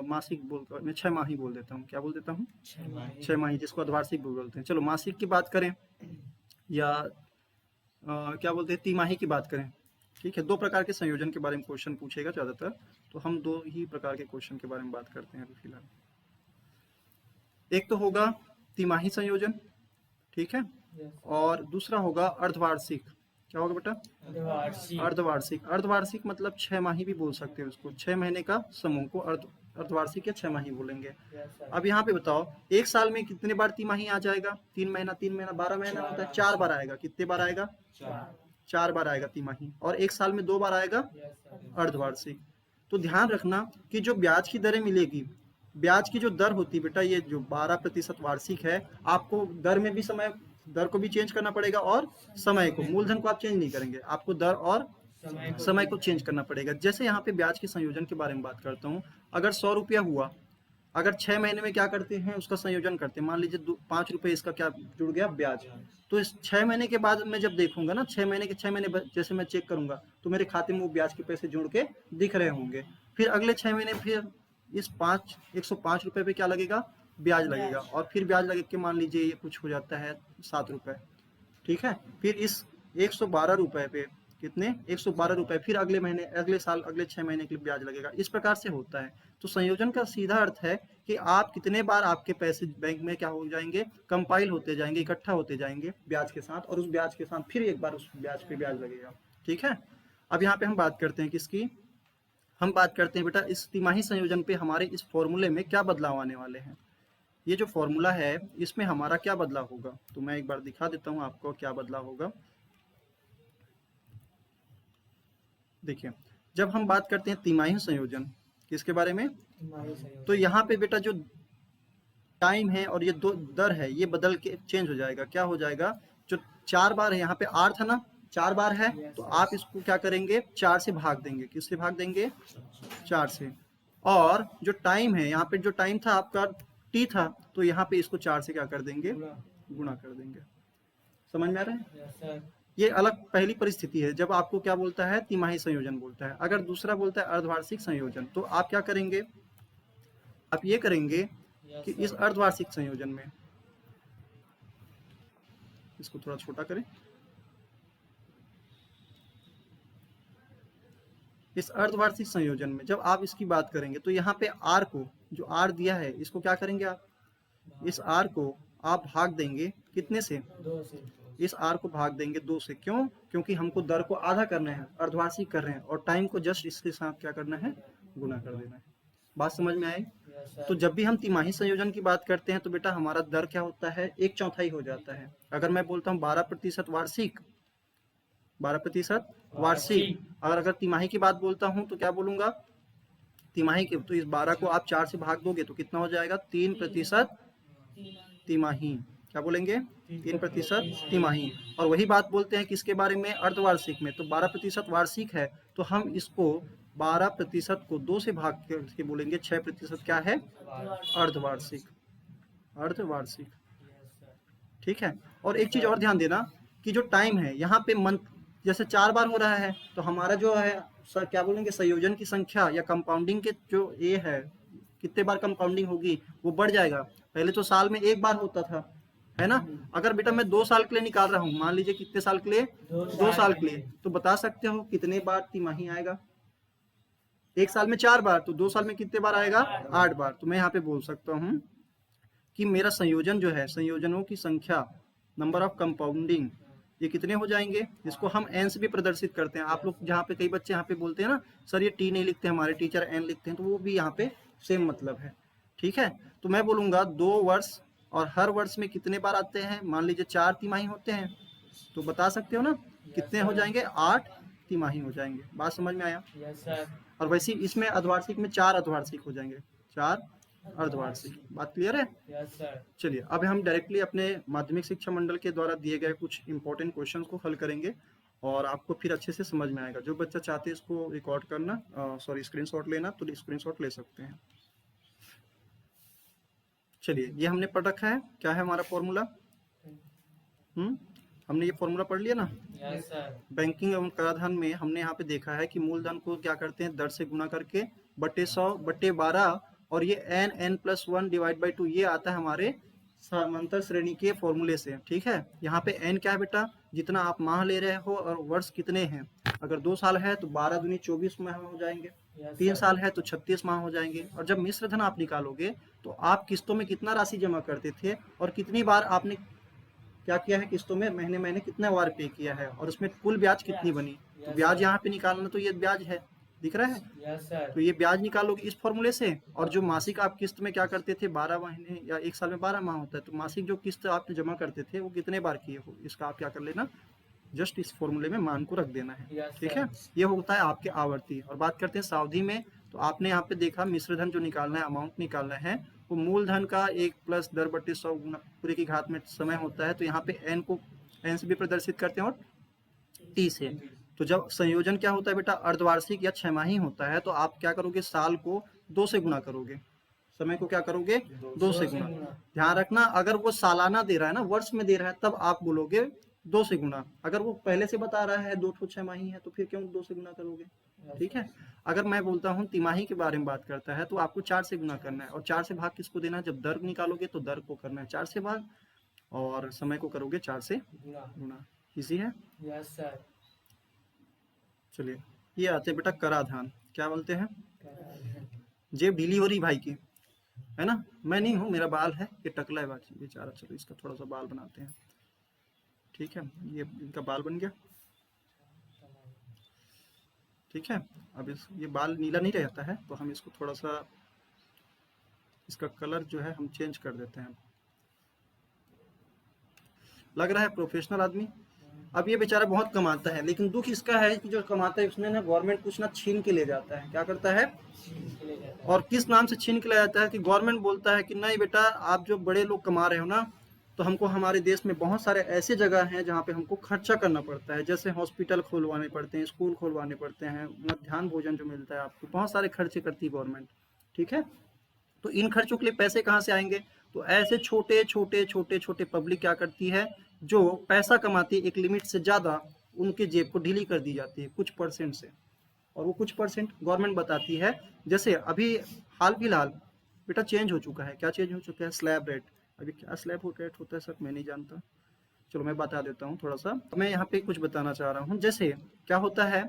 S1: मासिक बोलकर मैं 6 माही बोल देता हूँ। क्या बोल देता हूँ? 6 माही, जिसको अर्धवार्षिक भी बोलते हैं। चलो मासिक की बात करें या क्या बोलते हैं तिमाही की बात करें। ठीक है, 2 प्रकार के संयोजन के बारे में क्वेश्चन पूछेगा ज़्यादातर, तो हम 2 ही प्रकार के क्वेश्चन के बारे में बात करते हैं अभी फिलहाल। एक तो होगा तिमाही संयोजन, ठीक है, और दूसरा होगा अर्धवार्षिक। क्या होगा बेटा?
S2: अर्धवार्षिक।
S1: अर्धवार्षिक। अर्धवार्षिक मतलब 6 माही भी बोल सकते हैं उसको, 6 महीने का समूह को अर्धवार्षिक या 6 माही बोलेंगे। अब यहाँ पे बताओ एक साल में कितने बार तिमाही आ जाएगा? 3 महीना 3 महीना 12 महीना होता है, 4 बार आएगा। कितने बार आएगा? 4 बार आएगा तिमाही। और एक साल में 2 बार आएगा अर्धवार्षिक। तो ध्यान रखना कि जो ब्याज की दरें मिलेगी, ब्याज की जो दर होती है बेटा, ये जो 12% वार्षिक है, आपको दर में भी समय दर को भी चेंज करना पड़ेगा और समय को, मूलधन को आप चेंज नहीं करेंगे, आपको दर और समय को चेंज करना पड़ेगा। जैसे यहाँ पे ब्याज के संयोजन के बारे में बात करता हूँ, अगर 100 रुपया हुआ, अगर 6 महीने में क्या करते हैं उसका संयोजन करते हैं, मान लीजिए 5 रुपये इसका क्या जुड़ गया? ब्याज। तो इस 6 महीने के बाद मैं जब देखूंगा ना, 6 महीने के 6 महीने जैसे मैं चेक करूंगा तो मेरे खाते में वो ब्याज के पैसे जुड़ के दिख रहे होंगे। फिर अगले 6 महीने फिर इस 105 रुपये पे क्या लगेगा? ब्याज लगेगा। और फिर ब्याज लगे के मान लीजिए ये कुछ हो जाता है 7 रुपये, ठीक है। फिर इस 112 रुपये पे कितने? 112 रुपये फिर अगले महीने, अगले साल, अगले 6 महीने के लिए ब्याज लगेगा। इस प्रकार से होता है। तो संयोजन का सीधा अर्थ है कि आप कितने बार आपके पैसे बैंक में क्या हो जाएंगे? कंपाइल होते जाएंगे, इकट्ठा होते जाएंगे ब्याज के साथ, और उस ब्याज के साथ फिर एक बार उस ब्याज पे ब्याज लगेगा, ठीक है। अब यहाँ पे हम बात करते हैं किसकी? हम बात करते हैं बेटा इस तिमाही संयोजन पे हमारे इस फॉर्मूले में क्या बदलाव आने वाले हैं। ये जो फॉर्मूला है इसमें हमारा क्या बदलाव होगा, तो मैं एक बार दिखा देता हूँ आपको क्या बदलाव होगा। देखिए, जब हम बात करते हैं तिमाही संयोजन, किसके बारे में? तो यहाँ पे बेटा जो टाइम है और ये दो दर है, ये बदल के चेंज हो जाएगा। क्या हो जाएगा? जो 4 बार है, यहाँ पे 8 था ना, 4 बार है, तो आप इसको क्या करेंगे? 4 से भाग देंगे। किससे भाग देंगे? 4 से। और जो टाइम है, यहाँ पे जो टाइम था आपका टी था, तो यहाँ पे इसको 4 से क्या कर देंगे? गुणा कर देंगे। समझ में आ रहा है? ये अलग पहली परिस्थिति है जब आपको क्या बोलता है? तिमाही संयोजन बोलता है। अगर दूसरा बोलता है अर्धवार्षिक संयोजन, तो आप क्या करेंगे? आप ये करेंगे कि इस अर्धवार्षिक संयोजन में, इसको थोड़ा छोटा करें, इस अर्धवार्षिक संयोजन में जब आप इसकी बात करेंगे तो यहाँ पे आर को, जो आर दिया है, इसको क्या करेंगे आप? इस आर को आप भाग देंगे कितने से?
S2: 2 से।
S1: इस आर को भाग देंगे 2 से। क्यों? क्योंकि हमको दर को आधा करना है, अर्धवार्षिक कर रहे हैं, और टाइम को जस्ट इसके साथ क्या करना है? गुणा कर देना है। बात समझ में आई? तो जब भी हम तिमाही संयोजन की बात करते हैं तो बेटा हमारा दर क्या होता है? 1/4 हो जाता है। अगर मैं बोलता हूँ 12% वार्षिक, 12% वार्षिक, अगर तिमाही की बात बोलता हूँ तो क्या बोलूंगा? तिमाही की, तो इस 12 को आप 4 से भाग दोगे तो कितना हो जाएगा? 3% तिमाही। क्या बोलेंगे? 3% तिमाही। और वही बात बोलते हैं किसके बारे में? अर्धवार्षिक में। तो 12% वार्षिक है, तो हम इसको 12% को 2 से भाग करके बोलेंगे 6% क्या है? अर्धवार्षिक। अर्धवार्षिक, ठीक है। और एक चीज और ध्यान देना कि जो टाइम है यहाँ पे मंथ, जैसे 4 बार हो रहा है, तो हमारा जो है सर क्या बोलेंगे? संयोजन की संख्या या कंपाउंडिंग के जो ये है, कितने बार कंपाउंडिंग होगी वो बढ़ जाएगा। पहले तो साल में 1 बार होता था, है ना। अगर बेटा मैं 2 साल के लिए निकाल रहा हूँ, मान लीजिए कितने साल के लिए? 2 साल के लिए, तो बता सकते हो कितने बार तिमाही आएगा? एक साल में 4 बार, तो 2 साल में कितने बार आएगा? 8 बार। तो मैं यहाँ पे बोल सकता हूँ कि मेरा संयोजन जो है, संयोजनों की संख्या, नंबर ऑफ कंपाउंडिंग, ये कितने हो जाएंगे? इसको हम एन से भी प्रदर्शित करते हैं। आप लोग जहाँ पे कई बच्चे यहाँ पे बोलते हैं ना सर ये टी नहीं लिखते, हमारे टीचर एन लिखते हैं, तो वो भी यहाँ पे सेम मतलब है, ठीक है। तो मैं बोलूँगा 2 वर्ष, और हर वर्ष में कितने बार आते हैं? मान लीजिए 4 तिमाही होते हैं, तो बता सकते हो ना कितने हो जाएंगे? 8 तिमाही हो जाएंगे। बात समझ में आया?
S2: Yes sir.
S1: और वैसे इसमें अर्धवार्षिक में 4 अर्धवार्षिक हो जाएंगे, 4 अर्धवार्षिक। बात क्लियर है?
S2: Yes sir.
S1: चलिए अब हम डायरेक्टली अपने माध्यमिक शिक्षा मंडल के द्वारा दिए गए कुछ इंपॉर्टेंट क्वेश्चंस को हल करेंगे, और आपको फिर अच्छे से समझ में आएगा। जो बच्चा चाहते हैं इसको रिकॉर्ड करना, सॉरी स्क्रीनशॉट लेना, तो स्क्रीनशॉट ले सकते हैं। चलिए ये हमने पढ़ रखा है, क्या है हमारा फॉर्मूला। हमने ये फॉर्मूला पढ़ लिया ना।
S2: Yes sir.
S1: बैंकिंग एवं कराधान में हमने यहाँ पे देखा है कि मूलधन को क्या करते हैं, दर से गुणा करके बटे 100 बटे 12, और ये n+1 डिवाइड बाई 2 ये आता है हमारे समांतर श्रेणी के फॉर्मूले से। ठीक है, यहाँ पे n क्या है बेटा, जितना आप माह ले रहे हो और वर्ष कितने हैं। अगर 2 साल है तो 12 दूनी 24 माह हो जाएंगे, 3 साल है तो 36 माह हो जाएंगे। और जब मिश्र धन आप निकालोगे तो आप किस्तों में कितना राशि जमा करते थे और कितनी बार आपने क्या किया है किस्तों में, महीने महीने कितना बार पे किया है, और उसमें कुल ब्याज कितनी बनी। तो ब्याज यहाँ पे निकालना, तो ये ब्याज है, दिख रहा है।
S2: Yes sir.
S1: तो ये ब्याज निकालोगे इस फॉर्मूले से। और जो मासिक आप किस्त में क्या करते थे, 12 महीने या 1 साल में 12 माह होता है, तो मासिक जो किस्त आप जमा करते थे वो कितने बार किए हो, इसका आप क्या कर लेना, जस्ट इस फॉर्मूले में मान को रख देना है।
S2: Yes,
S1: ठीक
S2: sir.
S1: है, ये होता है आपके आवर्ती। और बात करते हैं सावधि में, तो आपने यहाँ पे देखा मिश्र धन जो निकालना है, अमाउंट निकालना है, वो मूलधन का 1 प्लस दर बटे 100 गुना पूरे की घात में समय होता है। तो यहाँ पे n को n से भी प्रदर्शित करते हैं और t से। तो जब संयोजन क्या होता है बेटा, अर्धवार्षिक या 6 माही होता है, तो आप क्या करोगे, साल को 2 से गुणा करोगे, समय को क्या करोगे, 2 से गुणा। ध्यान रखना, अगर वो सालाना दे रहा है ना, वर्ष में दे रहा है, तब आप बोलोगे 2 से गुणा। अगर वो पहले से बता रहा है 2 6 माही है, तो फिर क्यों 2 से गुणा करोगे। ठीक है, अगर मैं बोलता हूँ तिमाही के बारे में बात करता है, तो आपको 4 से गुणा करना है। और 4 से भाग किसको देना है, जब दर निकालोगे तो दर को करना है 4 से भाग, और समय को करोगे 4 से गुणा। इजी है।
S2: Yes sir.
S1: चलिए ये आते हैं बेटा कराधान, क्या बोलते हैं, जेब ढीली हो रही भाई की, है ना। मैं नहीं हूँ, मेरा बाल है, ये टकला है बेचारा। चलो इसका थोड़ा सा बाल बनाते हैं। ठीक है, ये इनका बाल बन गया। ठीक है, अब ये बाल नीला नहीं रहता है, तो हम इसको थोड़ा सा, इसका कलर जो है हम चेंज कर देते हैं। लग रहा है प्रोफेशनल आदमी। अब ये बेचारा बहुत कमाता है, लेकिन दुख इसका है कि जो कमाता है उसने ना, गवर्नमेंट कुछ ना छीन के ले जाता है। क्या करता है, और किस नाम से छीन के ले जाता है, कि गवर्नमेंट बोलता है कि नहीं बेटा, आप जो बड़े लोग कमा रहे हो ना, तो हमको हमारे देश में बहुत सारे ऐसे जगह हैं जहाँ पे हमको खर्चा करना पड़ता है, जैसे हॉस्पिटल खुलवाने पड़ते हैं, स्कूल खुलवाने पड़ते हैं, मध्याह्न भोजन जो मिलता है आपको, बहुत सारे खर्चे करती है गवर्नमेंट। ठीक है, तो इन खर्चों के लिए पैसे कहाँ से आएंगे, तो ऐसे छोटे छोटे छोटे छोटे पब्लिक क्या करती है, जो पैसा कमाती है एक लिमिट से ज़्यादा, उनके जेब को ढीली कर दी जाती है कुछ परसेंट से। और वो कुछ परसेंट गवर्नमेंट बताती है। जैसे अभी हाल फिलहाल बेटा चेंज हो चुका है, क्या चेंज हो चुका है, स्लैब रेट। अभी क्या स्लैब रेट होता है सर, मैं नहीं जानता, चलो मैं बता देता हूँ थोड़ा सा। मैं यहाँ पे कुछ बताना चाह रहा हूँ। जैसे क्या होता है,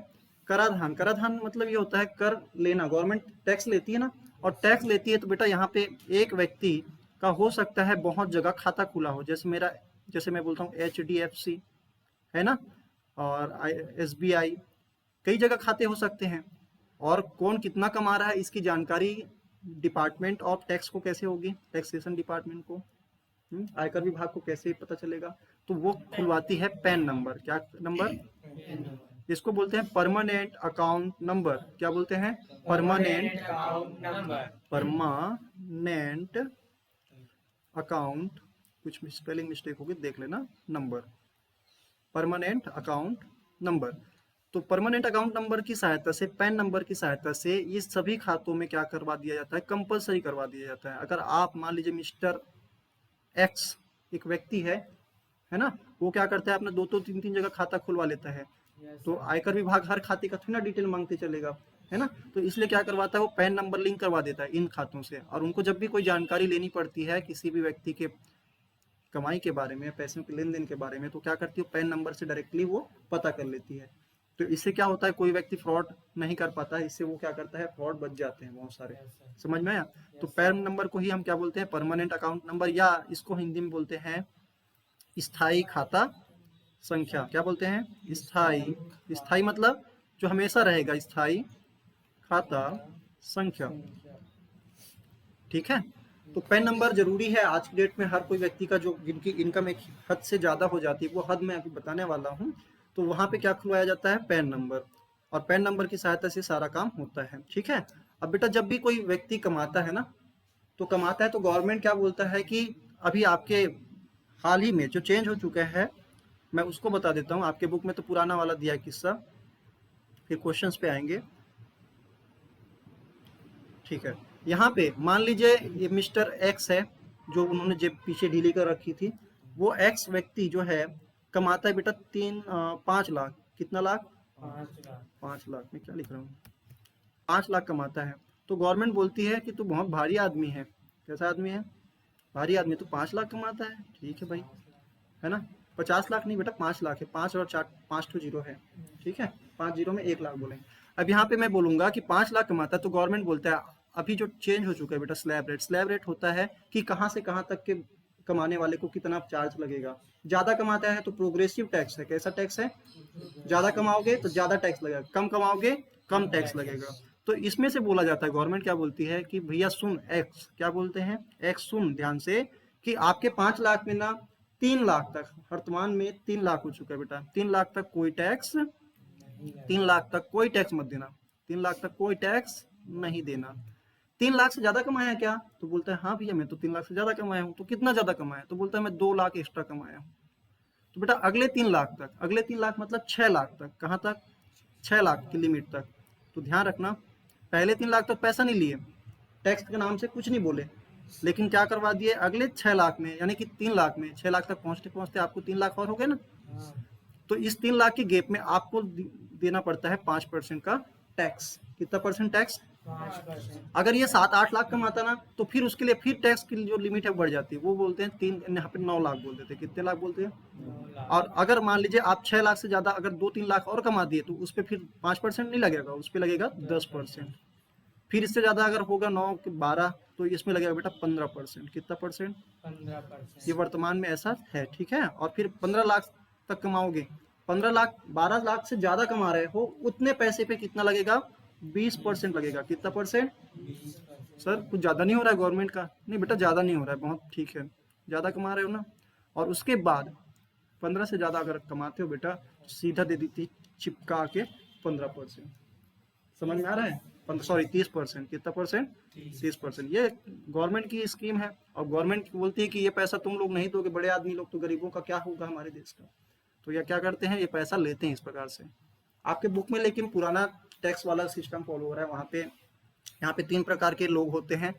S1: कराधान, कराधान मतलब ये होता है कर लेना, गवर्नमेंट टैक्स लेती है ना, और टैक्स लेती है तो बेटा यहाँ पे एक व्यक्ति का हो सकता है बहुत जगह खाता खुला हो, जैसे मेरा, जैसे मैं बोलता हूँ HDFC है ना, और SBI, कई जगह खाते हो सकते हैं। और कौन कितना कमा रहा है इसकी जानकारी डिपार्टमेंट ऑफ टैक्स को कैसे होगी, टैक्सेशन डिपार्टमेंट को, आयकर विभाग को कैसे पता चलेगा, तो वो खुलवाती है पैन नंबर। क्या नंबर, इसको बोलते हैं परमानेंट अकाउंट नंबर। क्या बोलते हैं, permanent
S2: account number.
S1: Permanent account, कुछ स्पेलिंग मिस्टेक होगी देख लेना, नंबर, परमानेंट अकाउंट नंबर। तो परमानेंट अकाउंट नंबर की सहायता से, पैन नंबर की सहायता से, ये सभी खातों में क्या करवा दिया जाता है, कंपलसरी करवा दिया जाता है। अगर आप मान लीजिए मिस्टर एक्स एक व्यक्ति है ना, वो क्या करता है, अपना 2-3 जगह खाता खुलवा लेता है, तो आयकर विभाग हर खाते का थोड़ा डिटेल मांगते चलेगा, है ना। तो इसलिए क्या करवाता है, वो पैन नंबर लिंक करवा देता है इन खातों से। और उनको जब भी कोई जानकारी लेनी पड़ती है किसी भी व्यक्ति के कमाई के बारे में, पैसों के लेन देन के बारे में, तो क्या करती है, पैन नंबर से डायरेक्टली वो पता कर लेती है। तो इससे क्या होता है, कोई व्यक्ति फ्रॉड नहीं कर पाता, इससे वो क्या करता है, फ्रॉड बच जाते हैं बहुत सारे। समझ में आया। तो पैन नंबर को ही हम क्या बोलते हैं, परमानेंट अकाउंट नंबर, या इसको हिंदी में बोलते हैं स्थायी खाता संख्या। क्या बोलते हैं, स्थायी। स्थायी मतलब जो हमेशा रहेगा, स्थायी खाता संख्या। ठीक है, तो पैन नंबर जरूरी है आज की डेट में। हर कोई व्यक्ति का जो, जिनकी इनकम एक हद से ज्यादा हो जाती है, वो हद मैं अभी बताने वाला हूँ, तो वहां पे क्या खुलवाया जाता है, पैन नंबर। और पैन नंबर की सहायता से सारा काम होता है। ठीक है, अब बेटा जब भी कोई व्यक्ति कमाता है ना, तो कमाता है तो गवर्नमेंट क्या बोलता है कि अभी आपके हाल ही में जो चेंज हो चुका है, मैं उसको बता देता हूँ। आपके बुक में तो पुराना वाला दिया है किस्सा, फिर क्वेश्चंस पे आएंगे। ठीक है, यहाँ पे मान लीजिए ये मिस्टर एक्स है, जो उन्होंने जेब पीछे ढीली कर रखी थी, वो एक्स व्यक्ति जो है कमाता है बेटा 5 लाख। कितना लाख?
S2: 5 लाख।
S1: 5 लाख में क्या लिख रहा हूँ, 5 लाख कमाता है। तो गवर्नमेंट बोलती है कि तू बहुत भारी आदमी है। कैसा आदमी है? भारी आदमी। तो 5 लाख कमाता है, ठीक है भाई, है ना। 50 लाख नहीं बेटा, 5 लाख है। 5 और 4, 5 तो जीरो है, ठीक है। 5 जीरो में 1 लाख बोलेंगे। अब यहाँ पे मैं बोलूंगा कि 5 लाख कमाता है, तो गवर्नमेंट बोलता है अभी जो चेंज हो चुका है बेटा स्लैब रेट होता है कि कहाँ से कहाँ तक के कमाने वाले को कितना चार्ज लगेगा। ज्यादा कमाता है तो प्रोग्रेसिव टैक्स है। कैसा टैक्स है? ज्यादा कमाओगे तो ज्यादा टैक्स लगेगा, कम कमाओगे कम टैक्स लगेगा। तो इसमें से बोला जाता है, गवर्नमेंट क्या बोलती है कि भैया सुन एक्स, क्या बोलते हैं एक्स, सुन ध्यान से कि आपके 5 लाख में ना 3 लाख तक, वर्तमान में 3 लाख हो चुका है बेटा, 3 लाख तक कोई टैक्स, 3 लाख तक कोई टैक्स मत देना, 3 लाख तक कोई टैक्स नहीं देना। 3 लाख से ज्यादा कमाया क्या? तो बोलता है हाँ भैया मैं तो 3 लाख से ज्यादा कमाया हूँ। तो कितना ज्यादा कमाया? तो बोलता है मैं 2 लाख एक्स्ट्रा कमाया हूँ। तो बेटा अगले 3 लाख तक, अगले 3 लाख मतलब 6 लाख तक, कहाँ तक? 6 लाख की लिमिट तक। तो ध्यान रखना, पहले 3 लाख तक पैसा नहीं लिए, टैक्स के नाम से कुछ नहीं बोले, लेकिन क्या करवा दिए अगले 6 लाख में, यानी कि 3 लाख में, 6 लाख तक पहुंचते पहुंचते आपको 3 लाख और हो गए ना।
S2: हाँ।
S1: तो इस 3 लाख के गैप में आपको देना पड़ता है 5% का टैक्स। कितना परसेंट टैक्स?
S2: 5%।
S1: अगर ये 7-8 लाख कमाता ना तो फिर उसके लिए फिर टैक्स की जो लिमिट है बढ़ जाती है, वो बोलते हैं 3, यहाँ पे 9 लाख बोल देते हैं। कितने लाख बोलते हैं?
S2: 9 लाख।
S1: और अगर मान लीजिए आप 6 लाख से ज्यादा अगर 2-3 लाख और कमा दिए तो उस पर फिर 5% नहीं लगेगा, उस पर लगेगा 10%। फिर इससे ज्यादा अगर होगा 9 के 12 तो इसमें लगेगा बेटा 15%। कितना परसेंट?
S2: 15%।
S1: ये वर्तमान में ऐसा है, ठीक है। और फिर 15 लाख तक कमाओगे, 15 लाख, 12 लाख से ज्यादा कमा रहे हो, उतने पैसे पे कितना लगेगा? 20% लगेगा। कितना परसेंट?
S2: 20%।
S1: सर कुछ ज्यादा नहीं हो रहा है गवर्नमेंट का? नहीं बेटा ज्यादा नहीं हो रहा है, बहुत ठीक है, ज्यादा कमा रहे हो ना। और उसके बाद 15 से ज्यादा अगर कमाते हो बेटा तो सीधा दे देती चिपका के 15%। समझ में आ रहा है? सॉरी 30%। कितना परसेंट? 30%। ये गवर्नमेंट की स्कीम है, और गवर्नमेंट बोलती है कि ये पैसा तुम लोग नहीं दोगे, बड़े आदमी लोग, तो गरीबों का क्या होगा हमारे देश का। तो ये क्या करते हैं, ये पैसा लेते हैं इस प्रकार से। आपके बुक में लेकिन पुराना टैक्स वाला सिस्टम फॉलो हो रहा है। वहाँ पे, यहाँ पे 3 प्रकार के लोग होते हैं।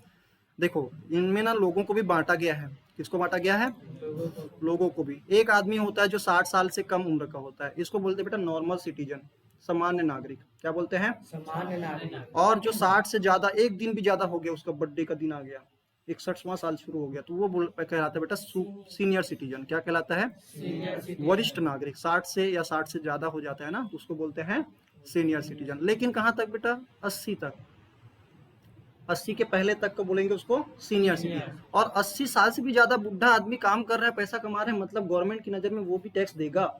S1: देखो इनमें ना लोगों को भी बांटा गया है। किसको बांटा गया है?
S2: लोगों को।
S1: लोगों को भी। एक आदमी होता है जो 60 साल से कम उम्र का होता है, इसको बोलते हैं बेटा नॉर्मल सिटीजन, सामान्य नागरिक। क्या बोलते हैं?
S2: सामान्य नागरिक।
S1: और जो 60 से ज्यादा, एक दिन भी ज्यादा हो गया, उसका बर्थडे का दिन आ गया, 61वां साल शुरू हो गया, तो वो कहलाता है बेटा सीनियर सिटीजन। क्या कहलाता है?
S2: Senior citizen.
S1: वरिष्ठ नागरिक। 60 से या 60 से ज्यादा हो जाता है ना, उसको बोलते हैं सीनियर सिटीजन। लेकिन कहाँ तक बेटा? 80 तक, 80 के पहले तक को बोलेंगे उसको सीनियर सिटीजन। और 80 साल से भी ज्यादा बुढ़ा आदमी काम कर रहा है, पैसा कमा रहा है, मतलब गवर्नमेंट की नजर में वो भी टैक्स देगा,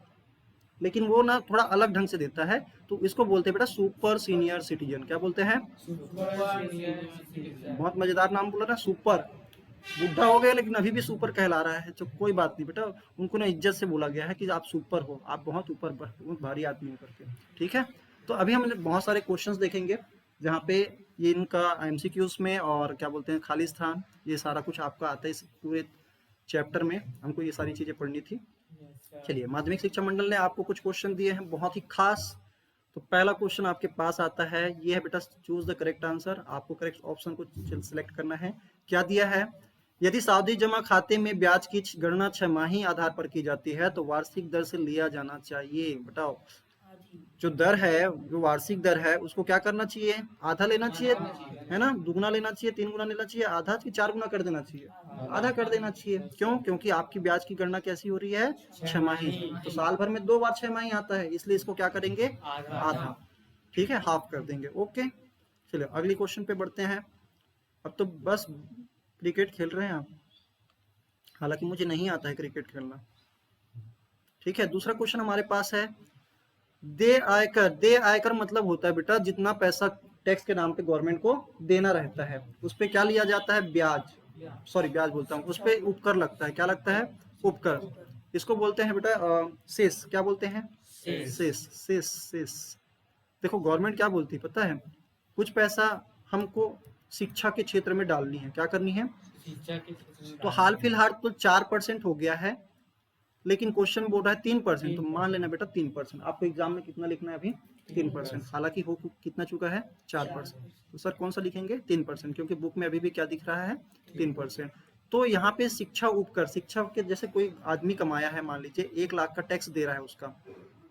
S1: लेकिन वो ना थोड़ा अलग ढंग से देता है, तो इसको बोलते हैं बेटा सुपर सीनियर सिटीजन। क्या बोलते हैं?
S2: Super senior citizen.
S1: बहुत मजेदार नाम बोला ना, सुपर। बुढ़ा हो गया लेकिन अभी भी सुपर कहला रहा है, तो कोई बात नहीं बेटा, उनको ना इज्जत से बोला गया है कि आप सुपर हो, आप बहुत ऊपर, बहुत भारी आदमी हो करके, ठीक है। तो अभी हम बहुत सारे क्वेश्चंस देखेंगे जहाँ पे ये इनका एमसीक्यूज में और क्या बोलते हैं खाली स्थान, ये सारा कुछ आपका आता है इस पूरे चैप्टर में, हमको ये सारी चीजें पढ़नी थी। चलिए, माध्यमिक शिक्षा मंडल ने आपको कुछ क्वेश्चन दिए हैं बहुत ही खास। तो पहला क्वेश्चन आपके पास आता है, ये है बेटा चूज द करेक्ट आंसर। आपको करेक्ट ऑप्शन को सिलेक्ट करना है। क्या दिया है? यदि सावधि जमा खाते में ब्याज की गणना 6 माही आधार पर की जाती है तो वार्षिक दर से लिया जाना चाहिए। बताओ, जो दर है, जो वार्षिक दर है, उसको क्या करना चाहिए? आधा लेना चाहिए, है ना? दुगुना लेना चाहिए, 3 गुना लेना चाहिए, आधा कि 4 गुना कर देना चाहिए? आधा कर देना चाहिए। क्यों? क्योंकि आपकी ब्याज की गणना कैसी हो रही है? 6 माही। तो साल भर में 2 बार 6 माही आता है, इसलिए इसको क्या करेंगे? आधा। ठीक है, हाफ कर देंगे। ओके, चलिए अगली क्वेश्चन पे बढ़ते हैं। अब तो बस क्रिकेट खेल रहे हैं आप, हालांकि मुझे नहीं आता है क्रिकेट खेलना। ठीक है, दूसरा क्वेश्चन हमारे पास है, दे आयकर। दे आयकर मतलब होता है बेटा जितना पैसा टैक्स के नाम पे गवर्नमेंट को देना रहता है, उस पे क्या लिया जाता है? ब्याज। सॉरी ब्याज बोलता हूँ, उस पे उपकर लगता है। क्या लगता है? उपकर। इसको बोलते हैं बेटा सेस। क्या बोलते हैं? सेस। Cess cess. देखो गवर्नमेंट क्या बोलती है पता है? कुछ पैसा हमको शिक्षा के क्षेत्र में डालनी है। क्या करनी है?
S2: शिक्षा के क्षेत्र में
S1: तो हाल फिलहाल तो 4% हो गया है, लेकिन क्वेश्चन बोल रहा है 3%, तो मान लेना बेटा 3%। आपको एग्जाम में कितना लिखना है अभी? 3%। हालांकि हो कितना चुका है? 4%। तो सर कौन सा लिखेंगे? 3%, क्योंकि बुक में अभी भी क्या दिख रहा है? 3%। तो यहाँ पे शिक्षा उपकर, शिक्षा के जैसे कोई आदमी कमाया है, मान लीजिए 1 लाख का टैक्स दे रहा है, उसका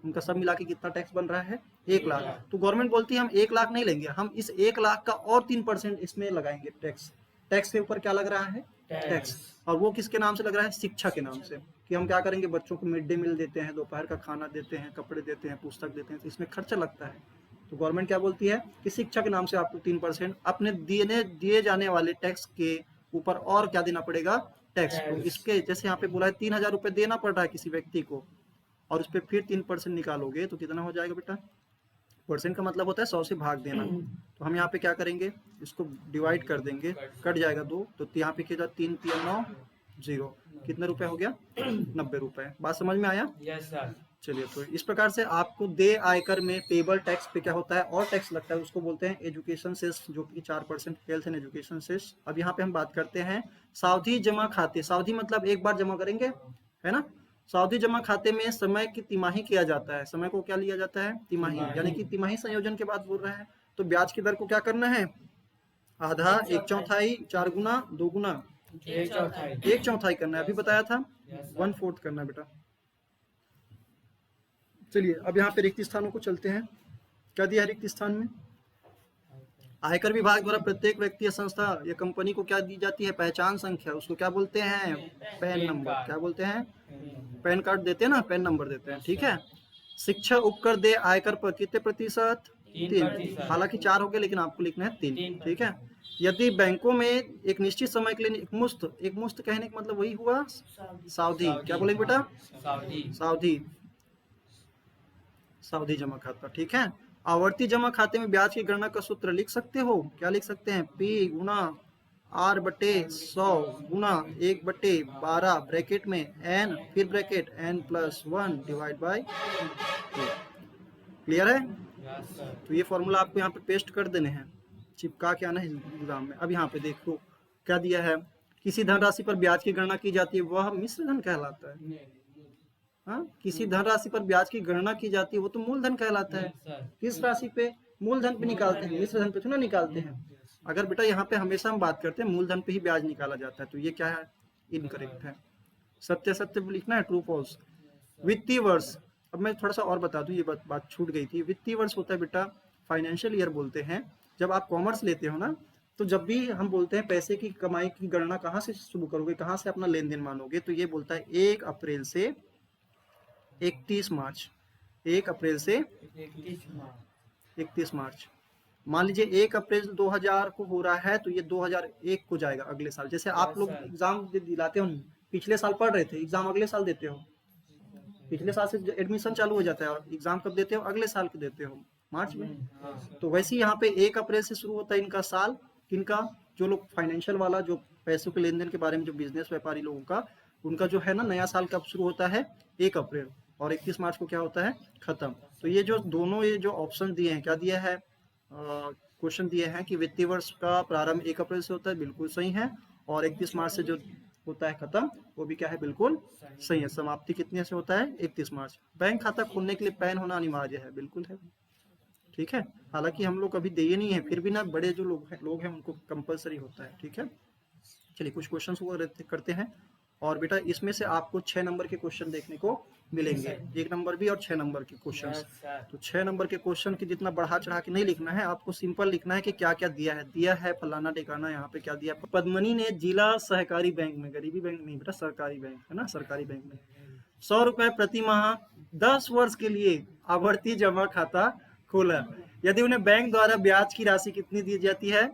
S1: उनका सब मिला के कितना टैक्स बन रहा है 1 लाख। तो गवर्नमेंट बोलती है हम 1 लाख नहीं लेंगे, हम इस 1 लाख का और 3% इसमें लगाएंगे टैक्स। टैक्स के ऊपर क्या लग रहा है? टैक्स। और वो किसके नाम से लग रहा है? शिक्षा के नाम से। कि हम क्या करेंगे, बच्चों को मिड डे मील देते हैं, दोपहर का खाना देते हैं, कपड़े देते हैं, पुस्तक देते हैं, तो इसमें खर्चा लगता है। तो गवर्नमेंट क्या बोलती है कि शिक्षा के नाम से आपको 3% अपने दिए जाने वाले टैक्स के ऊपर और क्या देना पड़ेगा? टैक्स। तो इसके जैसे यहाँ पे बोला है 3,000 रुपये देना पड़ रहा है किसी व्यक्ति को, और उस पर फिर 3% निकालोगे तो कितना हो जाएगा बेटा? परसेंट का मतलब होता है 100 से भाग देना। तो हम यहाँ पे क्या करेंगे, इसको डिवाइड कर देंगे, कट जाएगा 2, तो यहाँ पे क्या 3 3 9 0, कितने रुपए हो गया? 90 रुपए। बात समझ में आया?
S2: Yes sir.
S1: चलिए, तो इस प्रकार से आपको देय आयकर में पेबल टैक्स पे क्या होता है और टैक्स लगता है, उसको बोलते हैं एजुकेशन सेस, जो कि 4% हेल्थ एंड एजुकेशन सेस। अब यहाँ पे हम बात करते हैं सावधि जमा खाते। सावधि मतलब एक बार जमा करेंगे, है ना। सावधि जमा खाते में समय की तिमाही किया जाता है। समय को क्या लिया जाता है? तिमाही, यानी कि तिमाही संयोजन के बाद बोल रहा है। तो ब्याज की दर को क्या करना है? आधा, 1/4, 4 गुना, 2 गुना,
S2: 1/4।
S1: 1/4 करना है। अभी बताया था 1/4 करना है बेटा। चलिए, अब यहाँ पे रिक्त स्थानों को चलते हैं। क्या दिया है रिक्त स्थान में? आयकर विभाग द्वारा प्रत्येक व्यक्ति या संस्था या कंपनी को क्या दी जाती है? पहचान संख्या। उसको क्या बोलते हैं? Pan number. क्या बोलते हैं? पैन कार्ड देते हैं ना, पैन नंबर देते हैं, ठीक है। शिक्षा उपकर दे आयकर पर कितने प्रतिशत? 3। हालांकि 4 हो गए, लेकिन आपको लिखना है 3, ठीक है। यदि बैंकों में एक निश्चित समय के लिए एक मुश्त कहने का मतलब वही हुआ सावधि। क्या बोलेंगे बेटा? सावधि, सावधि जमा खाता, ठीक है। आवर्ती जमा खाते में ब्याज की गणना का सूत्र लिख सकते हो। क्या लिख सकते हैं? P गुना R/100 गुना 1/12 ब्रैकेट में n, फिर bracket n+1 divide by 2। Clear है?
S2: Yes sir.
S1: तो ये फॉर्मूला आपको यहाँ पे पेस्ट कर देने हैं, चिपका के आना है एग्जाम में। अब यहाँ पे देखो क्या दिया है, किसी धनराशि पर ब्याज की गणना की जाती है, वह मिश्र धन कहलाता है। हाँ, किसी धनराशि पर ब्याज की गणना की जाती है, वो तो मूलधन कहलाता है। किस राशि पे? मूलधन पे निकालते हैं, मिश्र धन पे थोड़ा निकालते हैं। अगर बेटा यहाँ पे हमेशा हम बात करते हैं मूलधन पे ही ब्याज निकाला जाता है, तो ये क्या है? इनकरेक्ट है। सत्य सत्य लिखना है, ट्रू फॉल्स। वित्तीय वर्ष, अब मैं थोड़ा सा और बता दूं, ये बात छूट गई थी। वित्तीय वर्ष होता है बेटा, फाइनेंशियल ईयर बोलते हैं। जब आप कॉमर्स लेते हो ना, तो जब भी हम बोलते हैं पैसे की कमाई की गणना कहाँ से शुरू करोगे, कहाँ से अपना लेन देन मानोगे, तो ये बोलता है 1 अप्रैल से 31 मार्च। 1 अप्रैल से 31 मार्च। मान लीजिए 1 अप्रैल 2000 को हो रहा है, तो ये 2001 को जाएगा अगले साल। जैसे आप लोग एग्जाम दिलाते हो, पिछले साल पढ़ रहे थे, एग्जाम अगले साल देते हो। पिछले साल से एडमिशन चालू हो जाता है, और एग्जाम कब देते हो? अगले साल के देते हो, मार्च में। तो वैसे ही यहाँ पे 1 अप्रैल से शुरू होता है इनका साल। किनका? जो लोग फाइनेंशियल वाला, जो पैसों के लेन देन के बारे में, जो बिजनेस व्यापारी लोगों का, उनका जो है ना, नया साल कब शुरू होता है? 1 अप्रैल, और 31 मार्च को क्या होता है? खत्म। तो ये जो दोनों ये जो ऑप्शन दिए हैं, क्या दिया है? क्वेश्चन दिए हैं कि वित्तीय वर्ष का प्रारंभ 1 अप्रैल से होता है, बिल्कुल सही है। और 31 मार्च से जो होता है खत्म, वो भी क्या है? बिल्कुल सही है। समाप्ति कितने से होता है? 31 मार्च। बैंक खाता खोलने के लिए पैन होना अनिवार्य है, बिल्कुल है, ठीक है। हालांकि हम लोग अभी दिए नहीं है, फिर भी ना बड़े जो लोग हैं उनको कंपलसरी होता है, ठीक है। चलिए, कुछ क्वेश्चन करते हैं। और बेटा इसमें से आपको 6 नंबर के क्वेश्चन देखने को मिलेंगे, 1 नंबर भी और 6 नंबर के क्वेश्चन। तो 6 नंबर के क्वेश्चन की जितना बढ़ा चढ़ा के नहीं लिखना है, आपको सिंपल लिखना है कि क्या क्या दिया है। दिया है फलाना ठिकाना, यहाँ पे क्या दिया? पद्मनी ने जिला सहकारी बैंक में, गरीबी बैंक नहीं बेटा, सरकारी बैंक है ना, सरकारी बैंक में 100 रुपए प्रति माह 10 वर्ष के लिए आवर्ती जमा खाता खोला। यदि उन्हें बैंक द्वारा ब्याज की राशि कितनी दी जाती है?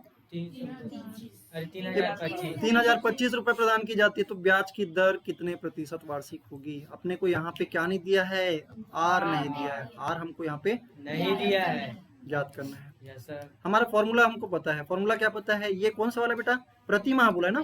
S1: 3025 रुपए प्रदान की जाती है। तो ब्याज की दर कितने प्रतिशत वार्षिक होगी? अपने को यहाँ पे क्या नहीं दिया है? आर नहीं दिया है। आर हमको यहाँ पे
S2: नहीं दिया है,
S1: याद करना है।
S2: Yes sir.
S1: हमारा फॉर्मूला हमको पता है। फॉर्मूला क्या पता है? ये कौन सा वाला बेटा? प्रति माह बोला है ना।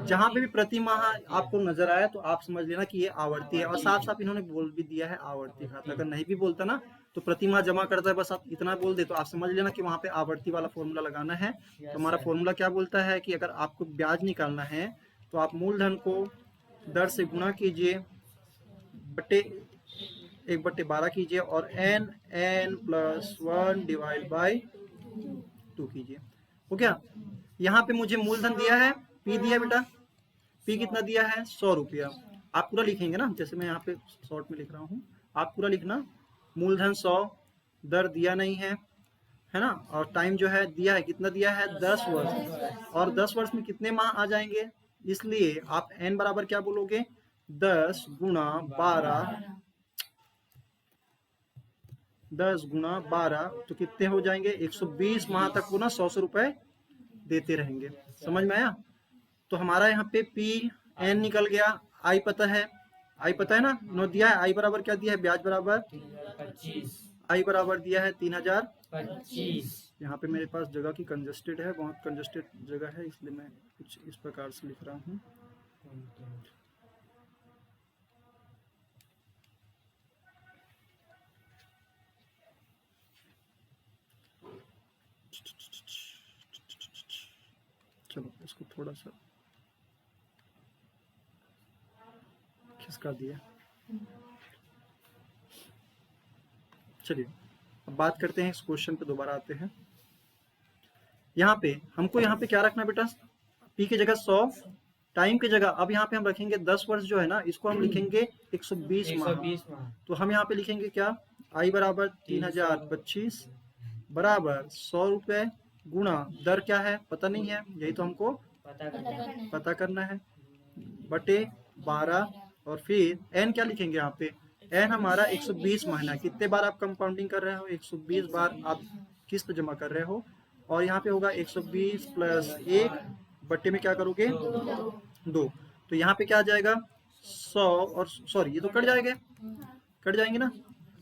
S1: जहाँ पे भी प्रति माह आपको नजर आया तो आप समझ लेना कि ये आवर्ती है। और साफ साफ इन्होंने बोल भी दिया है आवर्ती खाता। अगर नहीं भी बोलता ना, तो प्रति माह जमा करता है, बस आप इतना बोल दे तो आप समझ लेना कि वहाँ पे आवर्ती वाला फॉर्मूला लगाना है। तो हमारा फॉर्मूला क्या बोलता है कि अगर आपको ब्याज निकालना है तो आप मूलधन को दर से गुणा कीजिए, बटे 1/12 कीजिए, और n+1 डिवाइड बाई 2 कीजिए। हो गया। यहाँ पे मुझे मूलधन दिया है, P दिया बेटा, पी कितना दिया है 100 रुपया। आप पूरा लिखेंगे ना, जैसे मैं यहाँ पे शॉर्ट में लिख रहा हूँ, आप पूरा लिखना। मूलधन 100, दर दिया नहीं है ना, और टाइम जो है दिया है, कितना दिया है 10 वर्ष, और 10 वर्ष में कितने माह आ जाएंगे, इसलिए आप n बराबर क्या बोलोगे, 10 गुणा 12, 10 गुणा 12 तो कितने हो जाएंगे, 120 माह तक वो ना 100 रुपए देते रहेंगे। समझ में आया? तो हमारा यहाँ पे पी एन निकल गया, आई पता है, आई पता है ना, नो दिया है, आई बराबर क्या दिया है, ब्याज बराबर
S2: 25
S1: आई बराबर दिया है 3025।
S2: 25।
S1: यहाँ पे मेरे पास जगह की कंजस्टेड है, बहुत कंजस्टेड जगह है, इसलिए मैं कुछ इस प्रकार से लिख रहा हूँ। चलो इसको थोड़ा सा खिसका दिया। चलिए अब बात करते हैं इस क्वेश्चन पे, दोबारा आते हैं। यहाँ पे हमको यहाँ पे क्या रखना बेटा, पी की जगह 100, टाइम की जगह अब यहाँ पे हम रखेंगे 10 वर्ष जो है ना, इसको हम लिखेंगे 120 माह।
S2: 120 माह।
S1: तो हम यहाँ पे लिखेंगे क्या, आई बराबर 3025 बराबर 100 रुपए गुणा दर क्या है पता नहीं है, यही तो हमको पता करना है, बटे 12, और फिर एन क्या लिखेंगे यहाँ पे, एन हमारा 120 महीना, कितने बार आप कंपाउंडिंग कर रहे हो, 120 बार आप किस्त जमा कर रहे हो, और यहाँ पे होगा 120 प्लस 1 बट्टे में क्या करोगे 2, तो यहाँ पे क्या आ जाएगा 100, और सॉरी ये तो कट जाएगा, कट जाएंगे ना,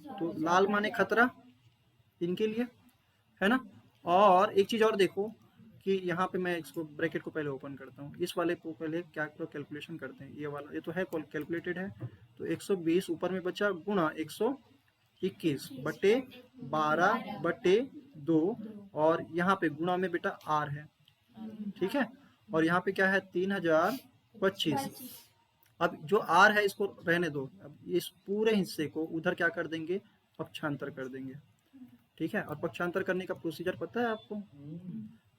S1: तो लाल माने खतरा इनके लिए, है ना। और एक चीज और देखो कि यहाँ पे मैं इसको ब्रैकेट को पहले ओपन करता हूँ, इस वाले को पहले क्या कैलकुलेशन करते हैं, ये वाला, ये तो है कैलकुलेटेड है, तो 120 ऊपर में बचा गुणा 121 बटे 12 बटे 2, और यहाँ पे गुणा में बेटा आर है, ठीक है, और यहाँ पे क्या है 3025। अब जो आर है इसको रहने दो, अब इस पूरे हिस्से को उधर क्या कर देंगे, पक्षांतर कर देंगे, ठीक है। और पक्षांतर करने का प्रोसीजर पता है आपको,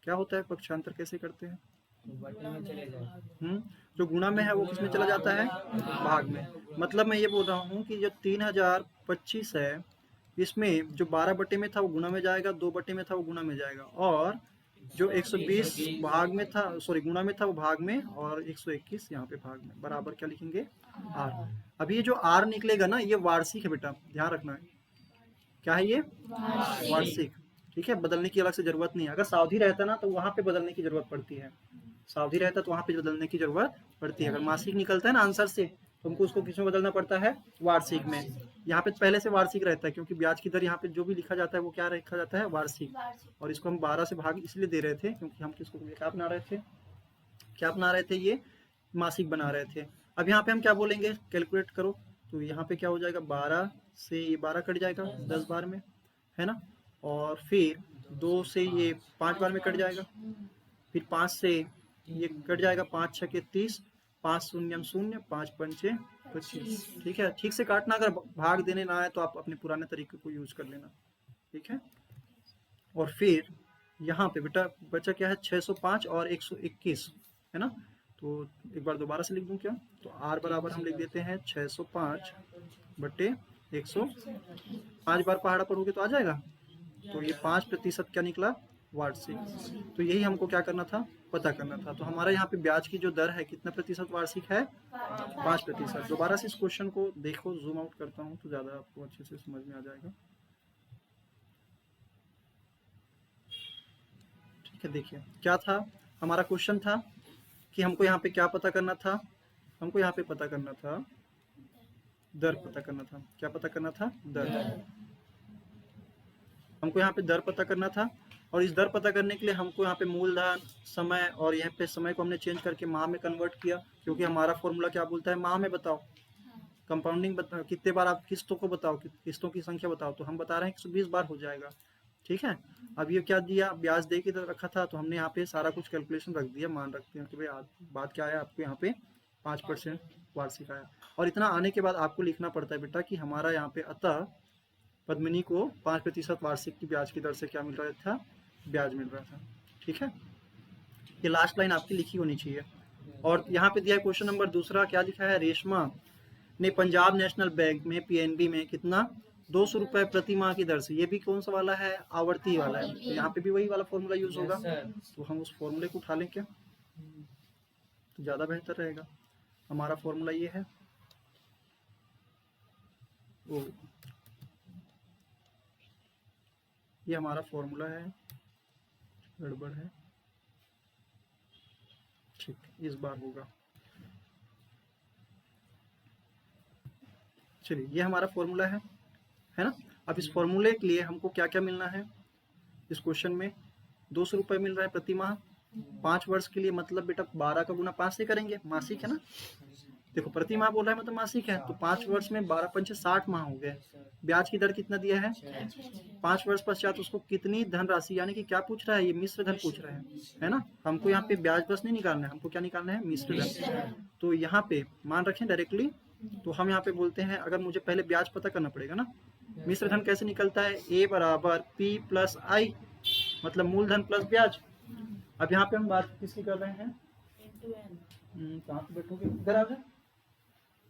S1: क्या होता है पक्षांतर कैसे करते हैं,
S2: बटे में चले जाए।
S1: जो गुणा में है वो किसमें चला जाता है, भाग में। मतलब मैं ये बोल रहा हूँ कि जो 3025 है, इसमें जो 12 बटे में था वो गुणा में जाएगा, 2 बटे में था वो गुणा में जाएगा, और जो 120 भाग में था, सॉरी गुणा में था वो भाग में, और 121 यहाँ पे भाग में, बराबर क्या लिखेंगे आर। अब ये जो आर निकलेगा ना, ये वार्षिक है बेटा, ध्यान रखना है, क्या है ये वार्षिक, ठीक है, बदलने की अलग से जरूरत नहीं है। अगर सावधि रहता ना तो वहां पे बदलने की जरूरत पड़ती है, सावधि रहता तो वहां पे बदलने की जरूरत पड़ती है। अगर मासिक निकलता है ना आंसर से, तो हमको उसको किसमें बदलना पड़ता है, वार्षिक में। यहाँ पे पहले से वार्षिक रहता है, क्योंकि ब्याज की दर यहाँ पे जो भी लिखा जाता है वो क्या लिखा जाता है, वार्षिक। और इसको हम 12 से भाग इसलिए दे रहे थे क्योंकि हम किसको क्या बना रहे थे, क्या बना रहे थे, ये मासिक बना रहे थे। अब यहाँ पे हम क्या बोलेंगे, कैलकुलेट करो, तो यहाँ पे क्या हो जाएगा, 12 से ये 12 कट जाएगा 10 बार में, है ना, और फिर 2 से ये 5 बार में कट जाएगा, फिर 5 से ये कट जाएगा, 5 6 के 30, 5 शून्य शून्य, 5 पंचे 25, ठीक है। ठीक से काटना, अगर भाग देने ना आए तो आप अपने पुराने तरीके को यूज कर लेना, ठीक है। और फिर यहाँ पे बेटा बचा क्या है, 605 और 121, है ना, तो एक बार दोबारा से लिख दूं क्या, तो आर बराबर हम लिख देते हैं 605 बटे 105 बार पहाड़ा पढ़ोगे तो आ जाएगा, तो ये 5% क्या निकला, वार्षिक। तो यही हमको क्या करना था, पता करना था। तो हमारा यहाँ पे ब्याज की जो दर है कितना प्रतिशत वार्षिक है, 5%। दोबारा से इस क्वेश्चन को देखो, जूम आउट करता हूँ तो ज्यादा आपको अच्छे से समझ में आ जाएगा, ठीक है। देखिए क्या था हमारा क्वेश्चन था कि हमको यहाँ पे क्या पता करना था, हमको यहाँ पे पता करना था दर, पता करना था, क्या पता करना था, दर। हमको यहाँ पे दर पता करना था, और इस दर पता करने के लिए हमको यहाँ पे मूलधन, समय, और यहाँ पे समय को हमने चेंज करके माह में कन्वर्ट किया, क्योंकि हमारा फॉर्मूला क्या बोलता है, माह में बताओ, कंपाउंडिंग बताओ, कितने बार आप किस्तों को बताओ, किस्तों की संख्या बताओ, तो हम बता रहे हैं 120 बार हो जाएगा, ठीक है। अब ये क्या दिया, ब्याज दे के रखा था, तो हमने यहाँ पे सारा कुछ कैलकुलेशन रख दिया, मान रखते हैं कि भाई बात क्या आया आपको, यहाँ पे 5% वार्षिक आया। और इतना आने के बाद आपको लिखना पड़ता है बेटा कि हमारा यहाँ पे अतः पद्मिनी को 5% वार्षिक की ब्याज की दर से क्या मिल रहा था, ब्याज मिल रहा था, ठीक है। ये लास्ट लाइन आपकी लिखी होनी चाहिए, और यहाँ पे दिया है क्वेश्चन नंबर दूसरा, क्या लिखा है, रेशमा ने पंजाब नेशनल बैंक में पीएनबी में कितना 200 रुपए प्रति माह की दर से, ये भी कौन सा वाला है, आवर्ती वाला है, तो यहाँ पे भी वही वाला फॉर्मूला यूज होगा।
S2: Yes sir.
S1: तो हम उस फॉर्मूले को उठा लें क्या, तो ज़्यादा बेहतर रहेगा। हमारा फॉर्मूला ये है, ओ ये हमारा फॉर्मूला है, गड़बड़ है, ठीक, इस बार होगा। चलिए ये हमारा फॉर्मूला है ना। अब इस फॉर्मूले के लिए हमको क्या क्या मिलना है, इस क्वेश्चन में 200 रुपये मिल रहा है प्रति माह 5 वर्ष के लिए, मतलब बेटा 12 का गुना 5 से करेंगे, मासिक है ना, देखो प्रति माह बोल रहा है मतलब मासिक है, तो 5 वर्ष में 12 पंचे 60 माह हो गए। ब्याज की दर कितना दिया है, 5 वर्ष पश्चात उसको कितनी धनराशि, यानी कि क्या पूछ रहा है, ये मिश्र धन पूछ रहा है ना। हमको यहाँ पे ब्याज बस नहीं निकालना है, हमको क्या निकालना है, मिश्र धन। तो यहाँ पे मान रखें डायरेक्टली, तो हम यहाँ पे बोलते हैं, अगर मुझे पहले ब्याज पता करना पड़ेगा ना, मिश्र धन कैसे निकलता है, ए बराबर पी प्लस आई, मतलब मूलधन प्लस ब्याज। अब यहाँ पे हम बात किसकी कर रहे हैं, कहाँ पे बैठोगे, इधर आ जाए,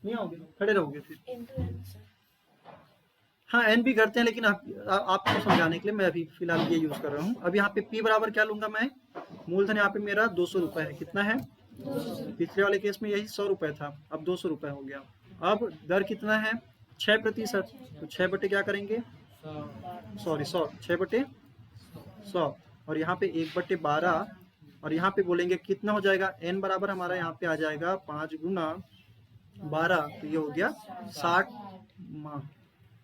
S1: नहीं आओगे, खड़े रहोगे फिर, हाँ एन भी करते हैं, लेकिन आपको समझाने के लिए मैं अभी फिलहाल ये यूज कर रहा हूँ। अब यहाँ पे पी बराबर क्या लूंगा मैं, मूलधन यहाँ पे मेरा 200 रुपए है, कितना है, पिछले वाले केस में यही 100 रुपए था, अब 200 रुपए हो गया। अब दर कितना है, 6%, तो 6 बटे क्या करेंगे, सॉरी 100, 6 बटे 100, और यहाँ पे 1/12, और यहाँ पे बोलेंगे कितना हो जाएगा, n बराबर हमारा यहाँ पे आ जाएगा 5 गुना 12, तो ये हो गया 60 माह,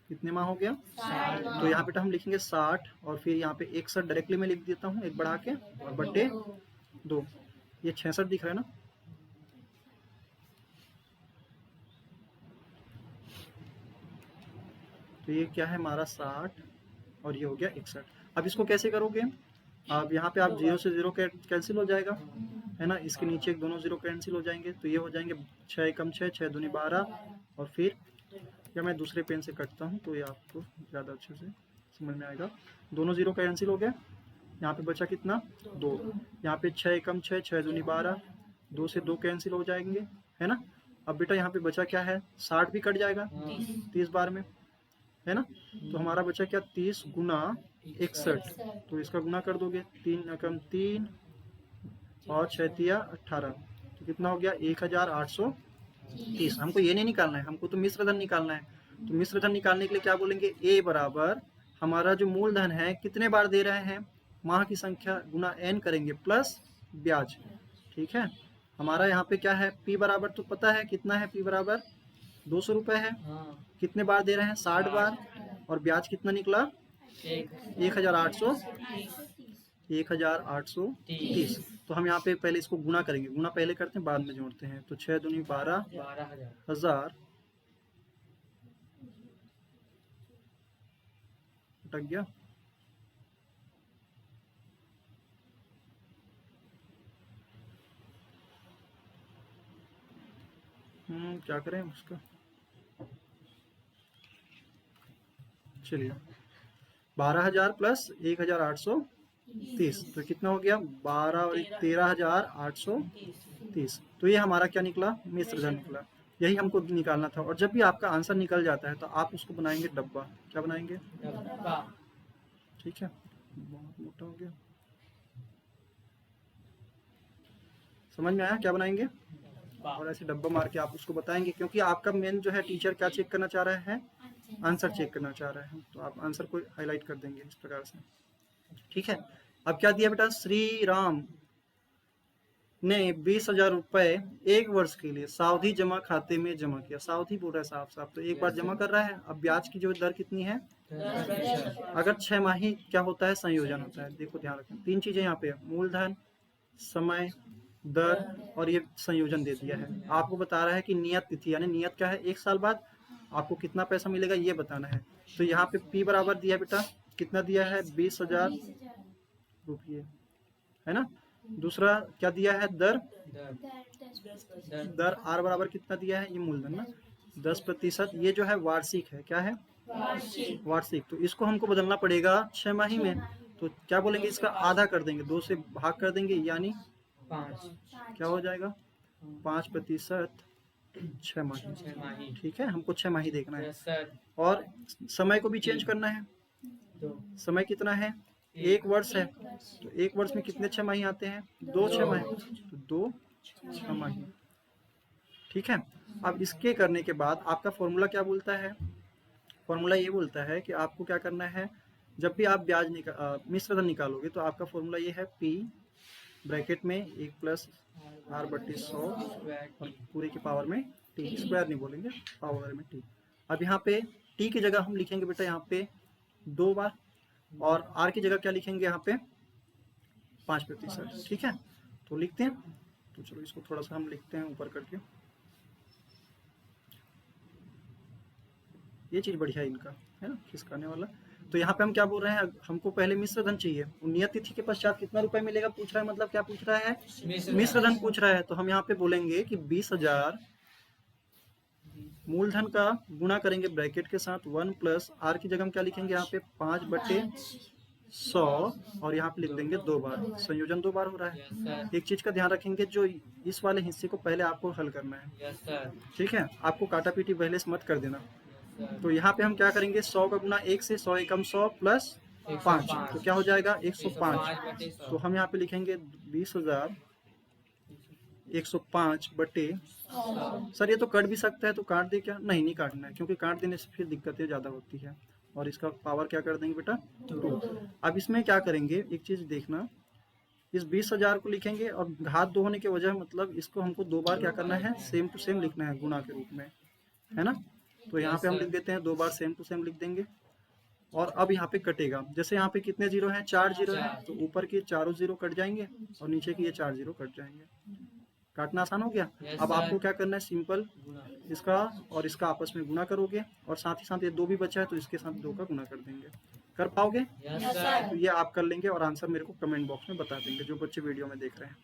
S1: कितने माह हो गया, तो यहाँ पे हम लिखेंगे 60, और फिर यहाँ पे 61 डायरेक्टली मैं लिख देता हूँ, एक बढ़ा के, और बटे 2, ये 66 दिख रहा है ना। तो ये क्या है हमारा 60, और ये हो गया 61। अब इसको कैसे करोगे, अब यहाँ पे आप 0 से 0 कैंसिल हो जाएगा, है ना, इसके नीचे दोनों 0 कैंसिल हो जाएंगे, तो ये हो जाएंगे 6 कम 6, 6 दूनी 12, और फिर या मैं दूसरे पेन से कटता हूँ तो ये आपको ज़्यादा अच्छे से समझ में आएगा। दोनों 0 कैंसिल हो गया, यहाँ पे बचा कितना 2, यहाँ पे 6 कम 6, 6 दूनी 12, 2 से 2 कैंसिल हो जाएंगे, है ना। अब बेटा यहाँ पे बचा क्या है, 60 भी कट जाएगा 30 बार में, है ना, तो हमारा बचा क्या 30 गुना 61, तो इसका गुना कर दोगे, 3 कम 3 और 6 तिया 18, तो कितना हो गया 1830। हमको ये नहीं निकालना है, हमको तो मिश्र धन निकालना है। तो मिश्र धन निकालने के लिए क्या बोलेंगे, ए बराबर हमारा जो मूलधन है कितने बार दे रहे हैं, माह की संख्या गुना n करेंगे प्लस ब्याज, ठीक है। हमारा यहाँ पे क्या है, पी बराबर तो पता है कितना है, पी बराबर 200 रुपए है, कितने बार दे रहे हैं 60 बार, और ब्याज कितना निकला 1830। तो हम यहाँ पे पहले इसको गुना करेंगे, गुना पहले करते हैं बाद में जोड़ते हैं, तो 6 दूनी 12,000 अटक गया, क्या करें उसका, चलिए 12,000 प्लस 1830, तो कितना हो गया 12 और 13,830। तो ये हमारा क्या निकला, मिश्र धन निकला, यही हमको निकालना था। और जब भी आपका आंसर निकल जाता है तो आप उसको बनाएंगे डब्बा, क्या बनाएंगे, ठीक है, बहुत मोटा हो गया, समझ में आया क्या बनाएंगे, और ऐसे डब्बा मार के आप उसको बताएंगे, क्योंकि आपका मेन जो है टीचर क्या चेक करना चाह रहा है, आंसर चेक करना चाह रहे हैं, तो आप आंसर को हाईलाइट कर देंगे इस प्रकार से, ठीक है। अब क्या दिया बेटा, श्री राम ने 20,000 रुपए 1 वर्ष के लिए सावधि जमा खाते में जमा किया, सावधि बोल रहा है साफ साफ, तो एक बार जमा कर रहा है। अब ब्याज की जो दर कितनी है, अगर 6 माही क्या होता है, संयोजन होता है, देखो ध्यान रखें 3 चीजें यहाँ पे, मूलधन, समय, दर, और ये संयोजन दे दिया है। आपको बता रहा है कि नियत तिथि, यानी नियत क्या है, 1 साल बाद आपको कितना पैसा मिलेगा ये बताना है। तो यहाँ पे P बराबर दिया बेटा, कितना दिया है 20,000 रुपये, है ना। दूसरा क्या दिया है, दर R बराबर कितना दिया है, ये मूलधन ना 10%, ये जो है वार्षिक है, क्या है वार्षिक। तो इसको हमको बदलना पड़ेगा 6 माही में, तो क्या बोलेंगे, इसका आधा कर देंगे, 2 से भाग कर देंगे, यानी 5, क्या हो जाएगा 5% 6 माही।
S2: 6 माही।
S1: ठीक है, हमको 6 माही देखना है।
S2: Yes sir.
S1: और समय को भी चेंज करना है।
S2: 2
S1: समय कितना है? 1 वर्ष है, तो 1 वर्ष में कितने 6 माही आते हैं? 2 6 माही, तो 2 6 माही। ठीक है, अब इसके करने के बाद आपका फॉर्मूला क्या बोलता है? फॉर्मूला ये बोलता है कि आपको क्या करना है, जब भी आप मिश्र धन निकालोगे तो आपका फॉर्मूला ये है, P ब्रैकेट में 1+r/100 और पूरे की पावर में t, स्क्वायर नहीं बोलेंगे, पावर में t। अब यहाँ पे t की जगह हम लिखेंगे बेटा यहाँ पे 2 बार, और r की जगह क्या लिखेंगे यहाँ पे? 5%। ठीक है, तो लिखते हैं। तो चलो इसको थोड़ा सा हम लिखते हैं ऊपर करके। ये चीज़ बढ़िया है इनका, है ना, खिसकाने वाला। तो यहाँ पे हम क्या बोल रहे हैं, हमको पहले मिश्र धन चाहिए। नियत तिथि के पश्चात कितना रुपए मिलेगा पूछ रहा है, मतलब क्या पूछ रहा है? मिश्र धन पूछ रहा है। तो हम यहाँ पे बोलेंगे कि 20,000 मूलधन का गुणा करेंगे ब्रैकेट के साथ 1+r की जगह हम क्या लिखेंगे यहाँ पे? 5/100, और यहाँ पे लिख देंगे 2 बार। संयोजन 2 बार हो रहा है।
S2: Yes sir.
S1: एक चीज का ध्यान रखेंगे, जो इस वाले हिस्से को पहले आपको हल करना है।
S2: Yes sir.
S1: ठीक है, आपको काटा पीटी पहले से मत कर देना।
S2: Yes sir.
S1: तो यहाँ पे हम क्या करेंगे, 100 का गुना 1 से, 100 एकम 100 प्लस 5, तो क्या हो जाएगा? 105। तो हम यहाँ पे लिखेंगे 20,000 105/, सर ये तो कट भी सकता है, तो काट दे क्या? नहीं काटना है, क्योंकि काट देने से फिर दिक्कतें ज़्यादा होती है। और इसका पावर क्या कर देंगे बेटा? 2। अब इसमें क्या करेंगे, एक चीज़ देखना, इस 20,000 को लिखेंगे और घात 2 होने की वजह, मतलब इसको हमको 2 बार क्या करना है? सेम टू सेम लिखना है, गुणा के रूप में, है ना। तो यहाँ पे हम लिख देते हैं 2 बार सेम टू सेम लिख देंगे। और अब यहाँ पे कटेगा, जैसे यहाँ पे कितने जीरो हैं? 4 जीरो हैं, तो ऊपर के चारों जीरो कट जाएंगे और नीचे के ये 4 जीरो कट जाएंगे। काटना आसान हो गया। अब आपको क्या करना है, सिंपल इसका और इसका आपस में गुणा करोगे, और साथ ही साथ ये 2 भी बचा है, तो इसके साथ 2 का गुणा कर देंगे। कर पाओगे?
S2: Yes sir.
S1: तो ये आप कर लेंगे और आंसर मेरे को कमेंट बॉक्स में बता देंगे, जो बच्चे वीडियो में देख रहे हैं।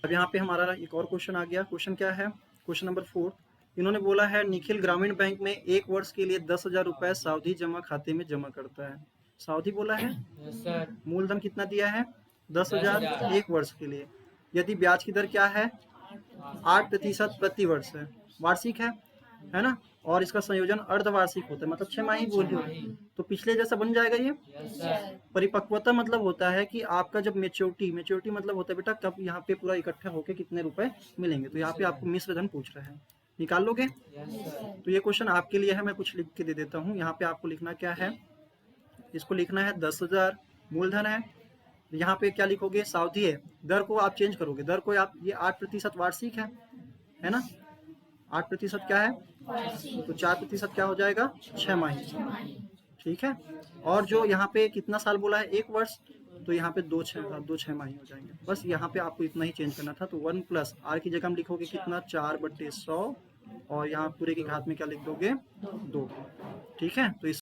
S1: अब यहाँ पे हमारा एक और क्वेश्चन आ गया। क्वेश्चन क्या है? Question number 4। इन्होंने बोला है, निखिल ग्रामीण बैंक में 1 वर्ष के लिए 10,000 रुपए सावधि जमा खाते में जमा करता है। सावधि बोला है,
S2: यस सर।
S1: मूलधन कितना दिया है? 10,000
S2: 10,000।
S1: 1 वर्ष के लिए। यदि ब्याज की दर क्या है? 8% प्रति वर्ष है, वार्षिक है ना। और इसका संयोजन अर्धवार्षिक होता है, मतलब 6 माही बोलिए, तो पिछले जैसा बन जाएगा ये।
S2: Yes sir.
S1: परिपक्वता मतलब होता है कि आपका जब मेच्योरिटी मतलब होता है बेटा, कब यहाँ पे पूरा इकट्ठा होके कितने रुपए मिलेंगे। तो यहाँ पे आपको मिश्र धन पूछ रहे हैं, निकाल लोगे?
S2: Yes sir.
S1: तो ये क्वेश्चन आपके लिए है, मैं कुछ लिख के दे देता हूँ। यहाँ पे आपको लिखना क्या है, इसको लिखना है 10,000 मूलधन है। यहाँ पे क्या लिखोगे? सावधि है। दर को आप चेंज करोगे, दर को आप, ये 8% वार्षिक है ना। 8% क्या है? तो 4% क्या हो जाएगा? 6 माही। ठीक है, और जो यहाँ पे कितना साल बोला है? 1 वर्ष, तो यहाँ पे 2 6 माही हो जाएंगे। बस यहाँ पे आपको इतना ही चेंज करना था। तो 1+r की जगह हम लिखोगे कितना? 4/100, और यहाँ पूरे की घात में क्या लिख दोगे? 2। ठीक है, तो इस